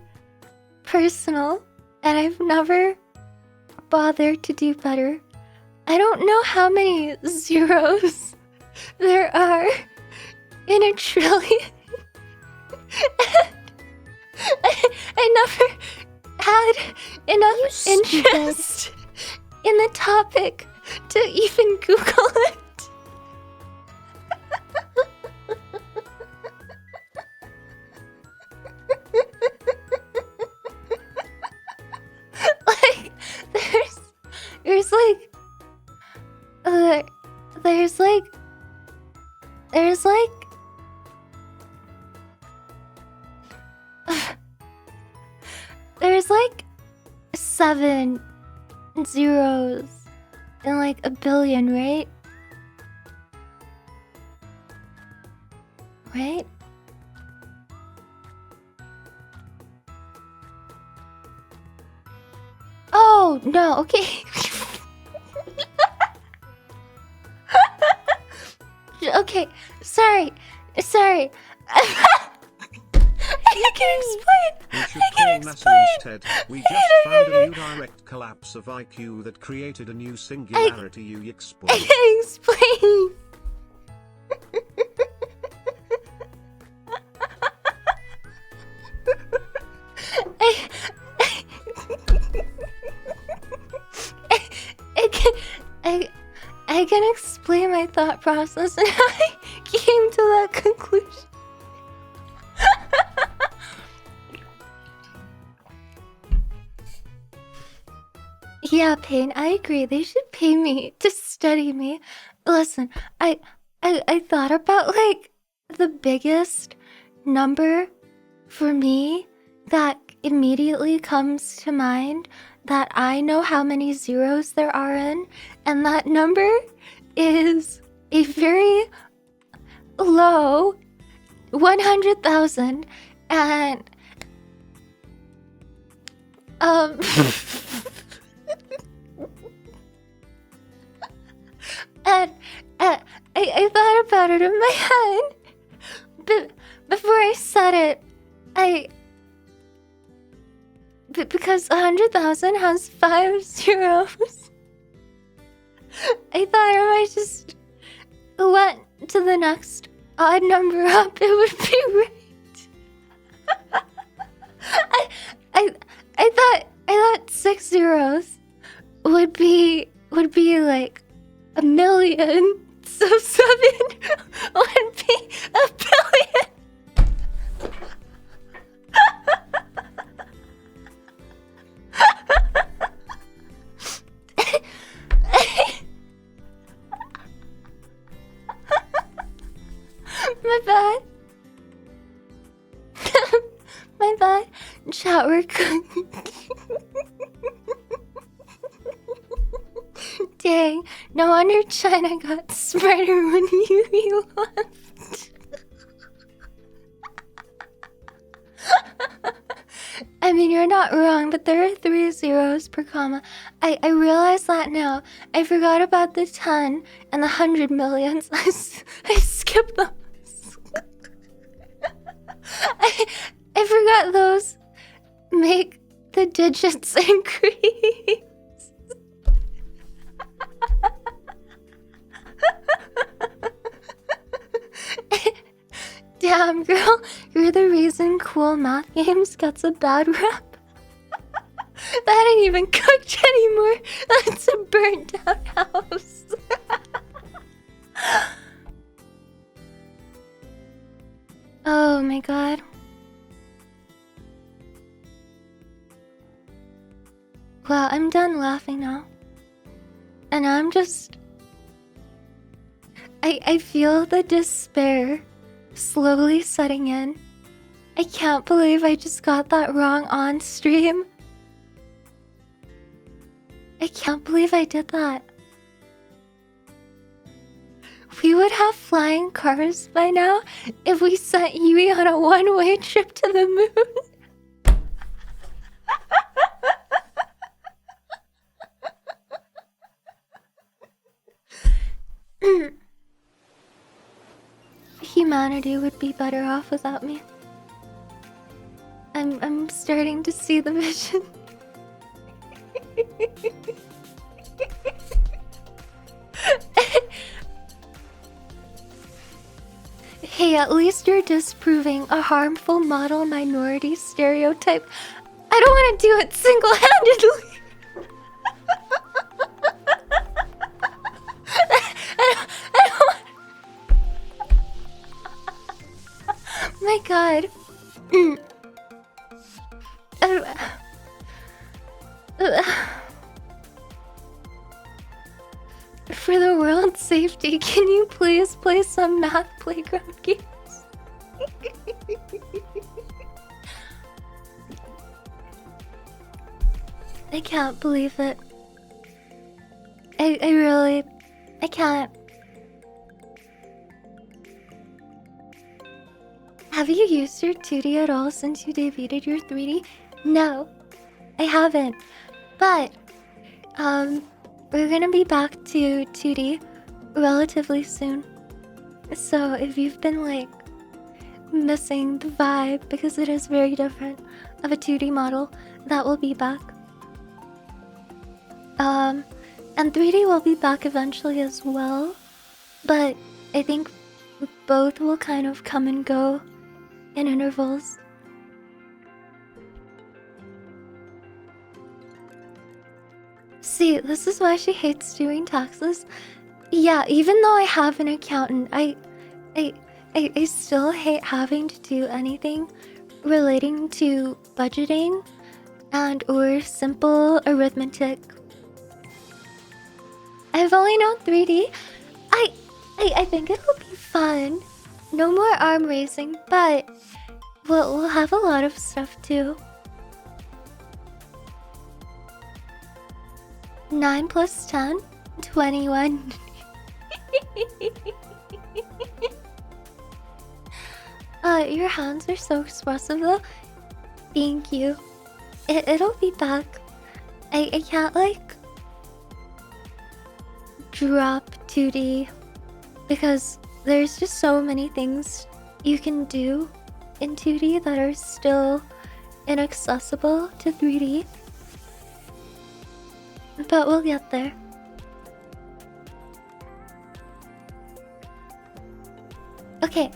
personal, and I've never bothered to do better. I don't know how many zeros there are in a trillion. I never had enough interest in the topic to even Google it. Like, there's like there's like there's like 7 zeros in like a billion, right? Right? Oh, no, okay. Okay, sorry. I can explain. We should call NASA instead. We just found a new direct collapse of IQ that created a new singularity. You I explain. can explain. I can explain my thought process and how I came to that conclusion. Yeah, Payne, I agree. They should pay me to study me. Listen, I thought about like the biggest number for me that immediately comes to mind that I know how many zeros there are in, and that number is a very low 100,000 and and I thought about it in my head, but before I said it, because 100,000 has 5 zeros, I thought if I just went to the next odd number up, it would be right. I thought 6 zeros would be like a million, so 7 would be a billion. My bad. My bad. Chat, we're Dang, no wonder China got smarter when you left. I mean, you're not wrong, but there are 3 zeros per comma. I realize that now. I forgot about the 10 and the 100 millions. I skipped those. I forgot those make the digits increase. Damn, girl, you're the reason cool math games gets a bad rep. That ain't even cooked anymore. That's a burnt down house. Oh my god. Well, I'm done laughing now. And I'm just... I feel the despair slowly setting in. I can't believe I just got that wrong on stream. I can't believe I did that. We would have flying cars by now if we sent Yui on a one-way trip to the moon. Humanity would be better off without me. I'm starting to see the vision. Hey, at least you're disproving a harmful model minority stereotype. I don't want to do it single-handedly. My god. For the world's safety, can you please play some math playground games? I can't believe it. I really... I can't. Have you used your 2D at all since you debuted your 3D? No, I haven't. But, we're gonna be back to 2D relatively soon. So if you've been, like, missing the vibe, because it is very different of a 2D model, that will be back. And 3D will be back eventually as well. But I think both will kind of come and go in intervals. See, this is why she hates doing taxes. Yeah, even though I have an accountant, I still hate having to do anything relating to budgeting and or simple arithmetic. I've only known 3D. I think it'll be fun. No more arm raising, but we'll have a lot of stuff too. 9 plus 10, 21. Your hands are so expressive though. Thank you. It'll be back. I can't like drop 2D because there's just so many things you can do in 2D that are still inaccessible to 3D. But we'll get there. Okay.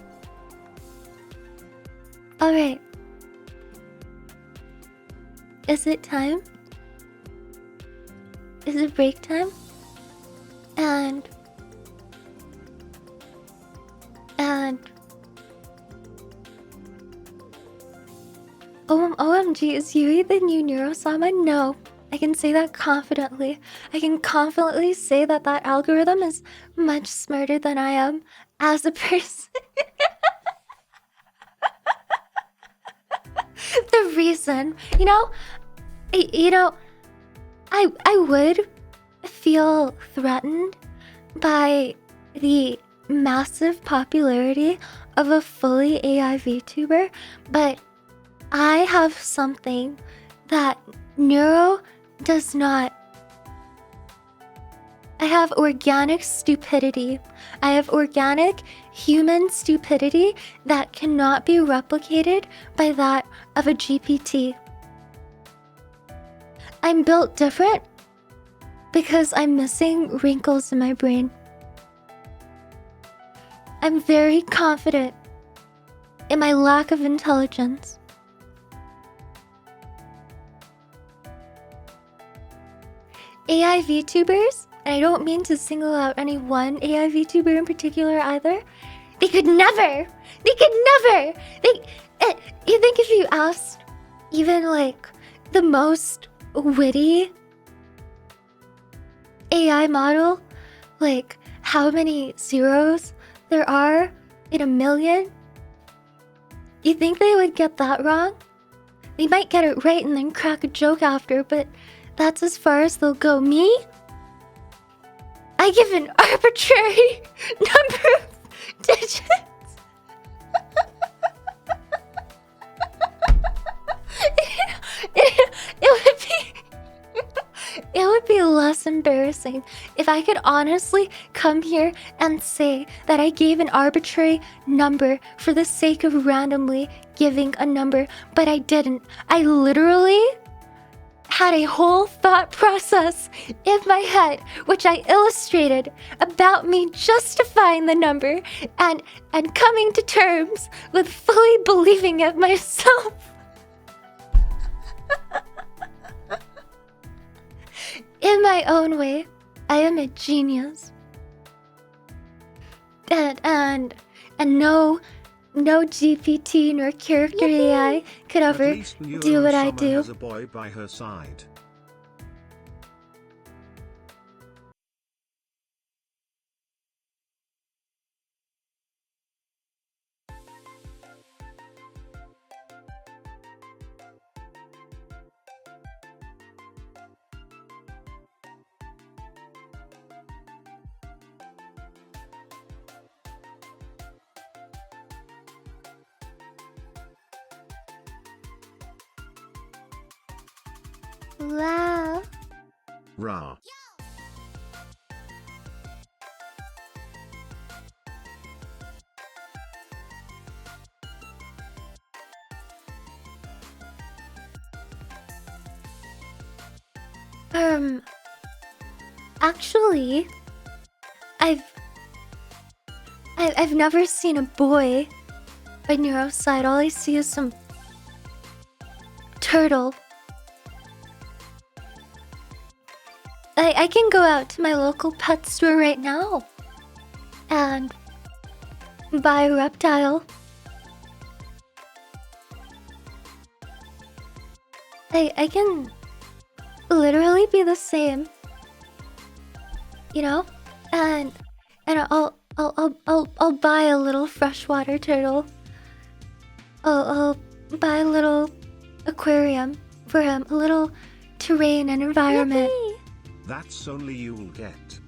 Alright. Is it time? Is it break time? And OMG, is Yui the new Neurosama? No, I can say that confidently. I can confidently say that that algorithm is much smarter than I am as a person. The reason, I would feel threatened by the massive popularity of a fully AI VTuber, but I have something that Neuro does not. I have organic stupidity. I have organic human stupidity that cannot be replicated by that of a GPT. I'm built different because I'm missing wrinkles in my brain. I'm very confident in my lack of intelligence. AI VTubers, and I don't mean to single out any one AI VTuber in particular either, you think if you asked even like the most witty AI model, like how many zeros there are in a million, you think they would get that wrong? They might get it right and then crack a joke after, but that's as far as they'll go. Me? I give an arbitrary number of digits. It would be less embarrassing if I could honestly come here and say that I gave an arbitrary number for the sake of randomly giving a number, but I didn't. I literally had a whole thought process in my head, which I illustrated about me justifying the number and coming to terms with fully believing it myself. In my own way, I am a genius. And no GPT nor character AI could ever do what I do. Has a boy by her side. Wow. Ra. Actually, I've I've never seen a boy on your side. All I see is some turtle. I can go out to my local pet store right now and buy a reptile. I can literally be the same, you know, and I'll buy a little freshwater turtle. I'll buy a little aquarium for him, a little terrain and environment. Yippee. That's only you'll get.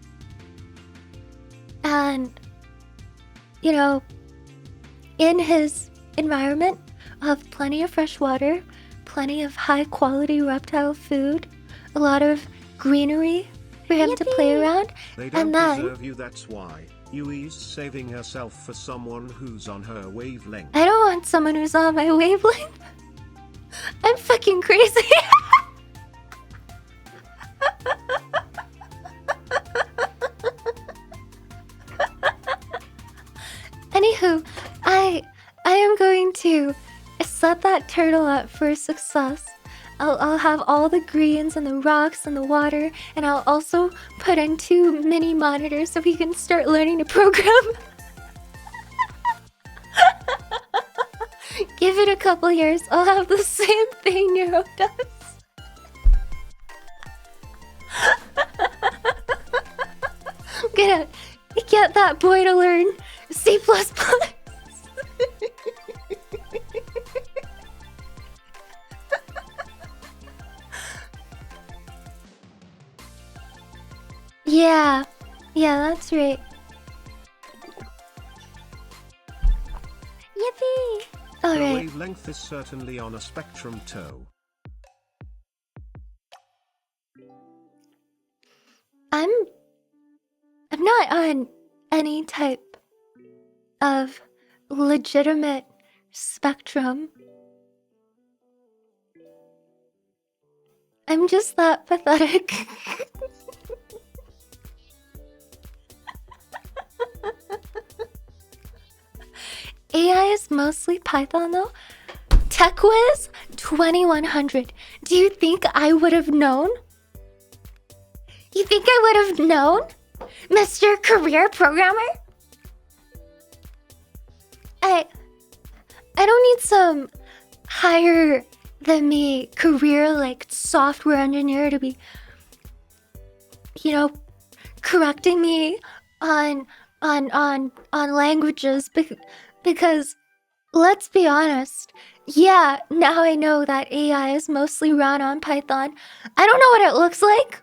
And, you know, in his environment, I'll have plenty of fresh water, plenty of high quality reptile food, a lot of greenery for him to play Yippee. around. They don't And then deserve you, that's why. Yui's saving herself for someone who's on her wavelength. I don't want someone who's on my wavelength. I'm fucking crazy. Anywho, I am going to set that turtle up for success. I'll have all the greens and the rocks and the water, and I'll also put in 2 mini monitors so he can start learning to program. Give it a couple years, I'll have the same thing Neuro does. I'm gonna get that boy to learn C++. Yeah, that's right. Yippee. Her Alright. wavelength is certainly on a spectrum toe. I'm not on any type of legitimate spectrum. I'm just that pathetic. AI is mostly Python though. TechWiz 2100. Do you think I would have known? You think I would have known? Mr. Career Programmer? I don't need some higher than me career like software engineer to be, you know, correcting me on languages because let's be honest. Yeah, now I know that AI is mostly run on Python. I don't know what it looks like.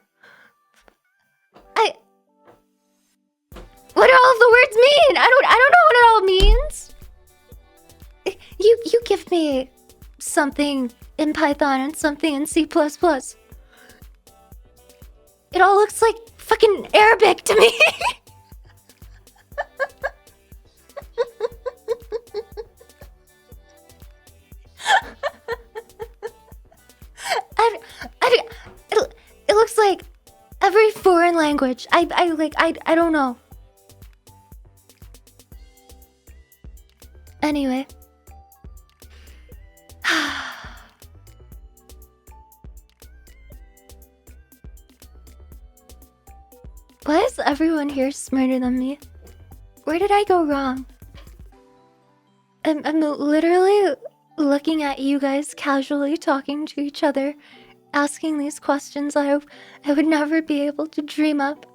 What do all the words mean? I don't know what it all means. You give me something in Python and something in C++. It all looks like fucking Arabic to me. It looks like every foreign language. I don't know. Anyway. Why is everyone here smarter than me? Where did I go wrong? I'm literally looking at you guys casually talking to each other, asking these questions I would never be able to dream up.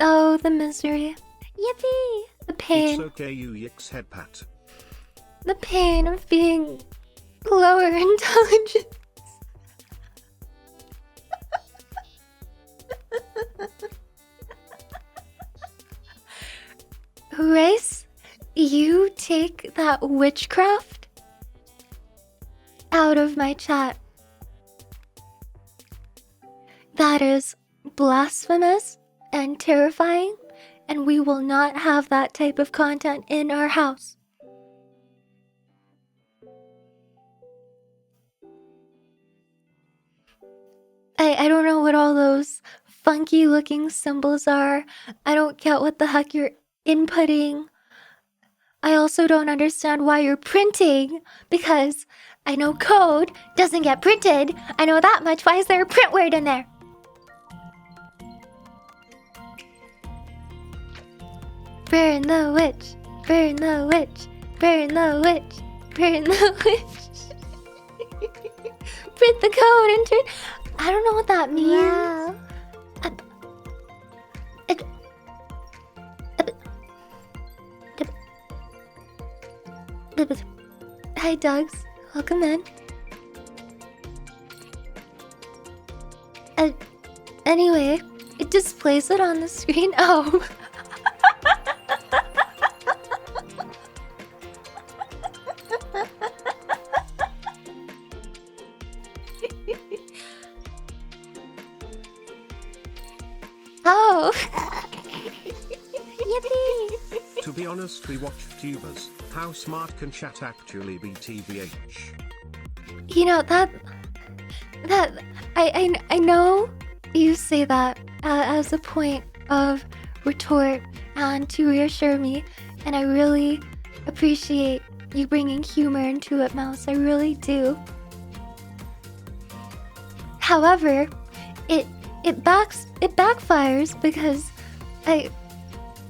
Oh, the misery. Yippee! The It's pain. okay, you yikes head pat. The pain of being lower intelligence. Rice, you take that witchcraft out of my chat. That is blasphemous and terrifying, and we will not have that type of content in our house. I don't know what all those funky looking symbols are. I don't get what the heck you're inputting. I also don't understand why you're printing, because I know code doesn't get printed. I know that much. Why is there a print word in there? Burn the witch, burn the witch, burn the witch, burn the witch. Print the code and turn. I don't know what that means. Wow. Hi, Dogs. Welcome in. Anyway, it displays it on the screen. Oh. Oh. Yippee. To be honest, we watch tubers. How smart can chat actually be, TBH? You know, that I know you say that as a point of retort and to reassure me, and I really appreciate you bringing humor into it, Mouse. I really do. However, it backfires because I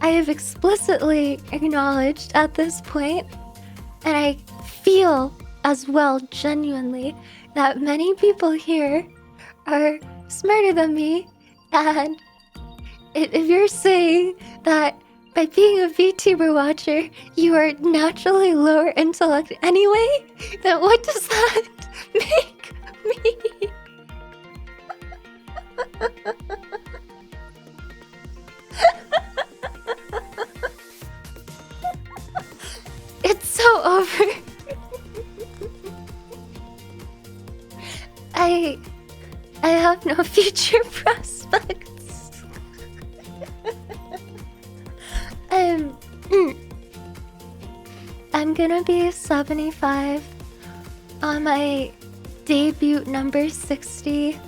have explicitly acknowledged at this point, and I feel as well genuinely that many people here are smarter than me, and if you're saying that by being a VTuber watcher you are naturally lower intellect anyway, then what does that make me? It's so over. I have no future prospects. I'm gonna be 75 on my debut number 60,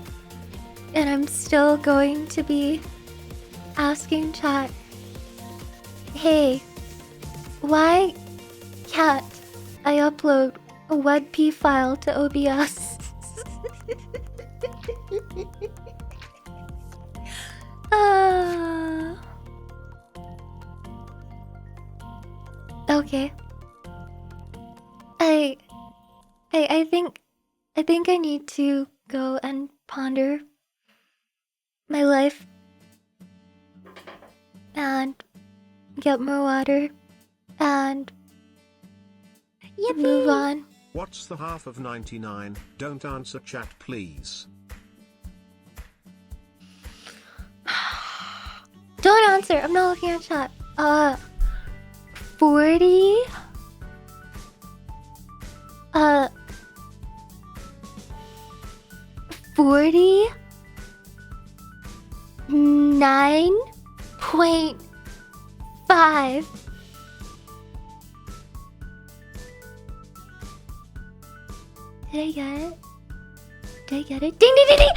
and I'm still going to be asking chat, hey, why can't I upload a WebP file to OBS? Okay. I think I need to go and ponder my life and get more water and move on. What's the half of 99? Don't answer chat, please. Don't answer. I'm not looking at chat. 40. 49.5. Did I get it? Did I get it? Ding ding ding ding!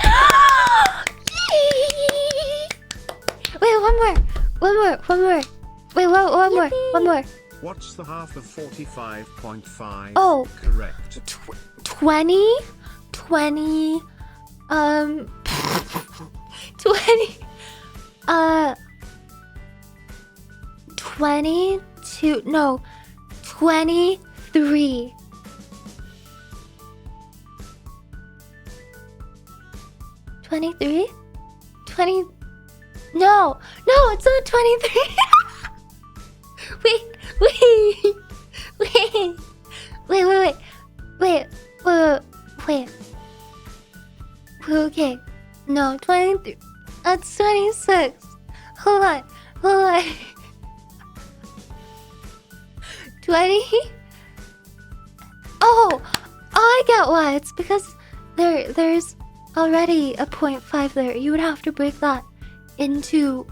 Wait, one more. Wait, one more. What's the half of 45.5? Oh. Correct. 20, 22, no, 23. 23? 20... No! No, it's not 23! Wait! Wait! Wait! Wait, wait, wait! Wait, wait, wait. Okay. No, 23. That's 26. Hold on. Hold on. 20? Oh! I get why. It's because there's already a 0.5 there. You would have to break that into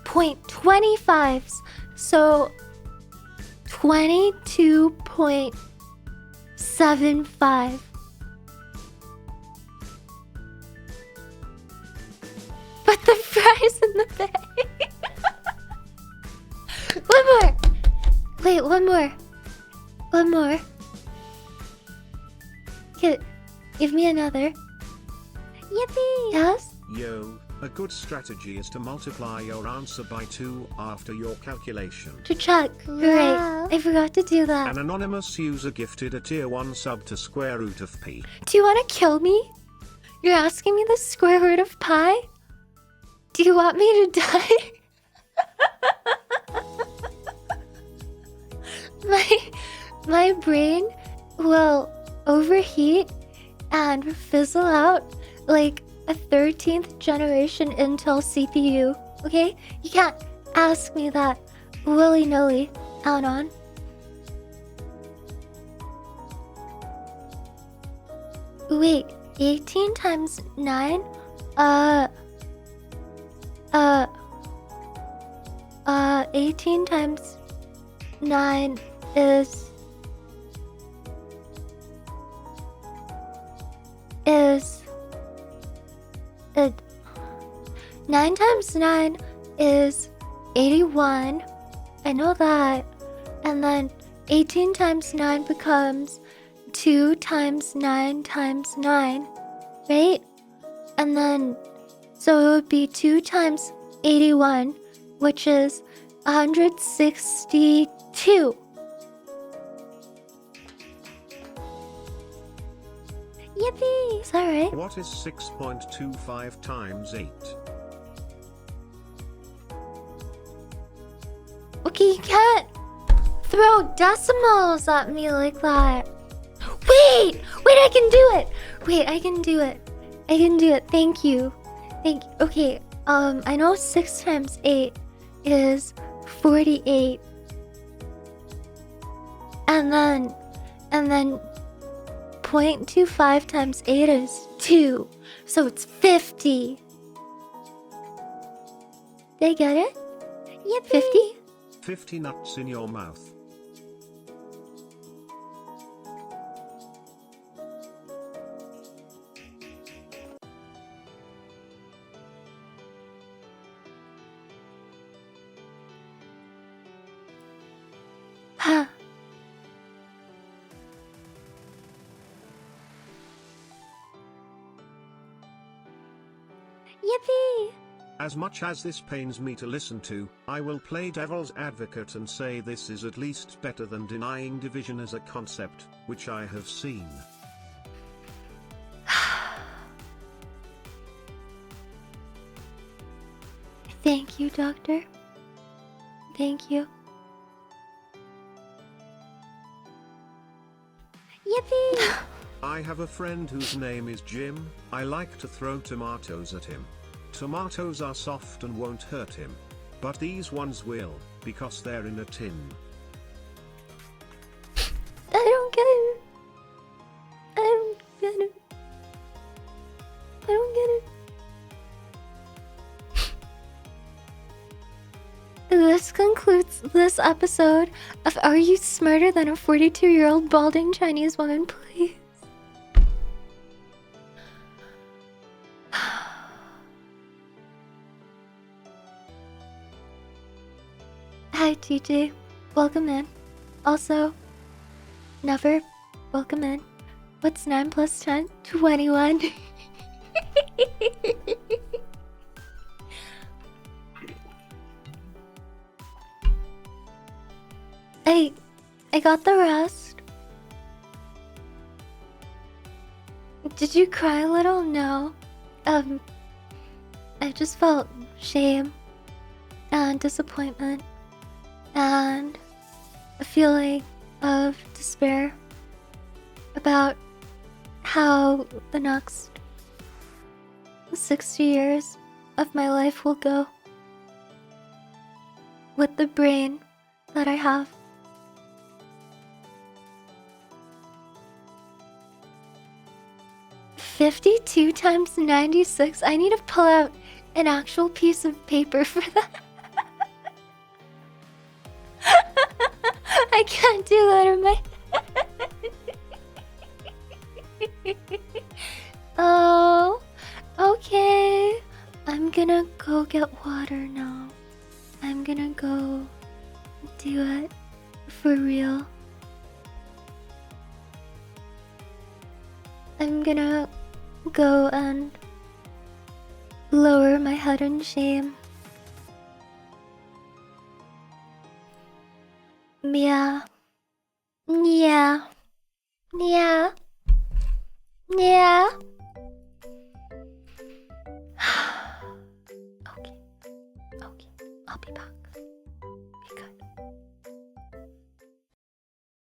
0.25s. So 22.75. But the fries in the bag. One more. Wait, one more. One more. Give me another. Yippee! Yes? Yo, a good strategy is to multiply your answer by 2 after your calculation. To check. Wow. Right. I forgot to do that. An anonymous user gifted a tier 1 sub to square root of p. Do you want to kill me? You're asking me the square root of pi? Do you want me to die? My brain will overheat and fizzle out like a 13th generation Intel CPU, okay? You can't ask me that willy-nilly, Anon. Wait, 18 times 9? 18 times 9 is 9 times 9 is 81. I know that. And then 18 times 9 becomes 2 times 9 times 9, right? And then, so it would be 2 times 81, which is 162. Yippee! Is that right? What is 6.25 times 8? Okay, you can't throw decimals at me like that. Wait! Wait, I can do it! Wait, I can do it. I can do it. Thank you. Thank you. Okay, I know 6 times 8 is 48. And then 0.25 times 8 is 2. So it's 50. Did I get it? Yippee! 50? 50 nuts in your mouth. Huh. Yippee! As much as this pains me to listen to, I will play devil's advocate and say this is at least better than denying division as a concept, which I have seen. Thank you, Doctor. Thank you. Yippee! I have a friend whose name is Jim. I like to throw tomatoes at him. Tomatoes are soft and won't hurt him. But these ones will, because they're in a tin. I don't get it. I don't get it. I don't get it. This concludes this episode of Are You Smarter Than a 42-Year-Old Balding Chinese Woman, Please? Hi, TJ. Welcome in. Also, Never. Welcome in. What's 9 plus 10? 21. I got the rest. Did you cry a little? No. I just felt shame and disappointment and a feeling of despair about how the next 60 years of my life will go with the brain that I have. $52 times 96. I need to pull out an actual piece of paper for that. I can't do that in my. Oh, okay. I'm gonna go get water now. I'm gonna go do it for real. I'm gonna go and lower my head in shame. Yeah. Yeah. Yeah. Yeah.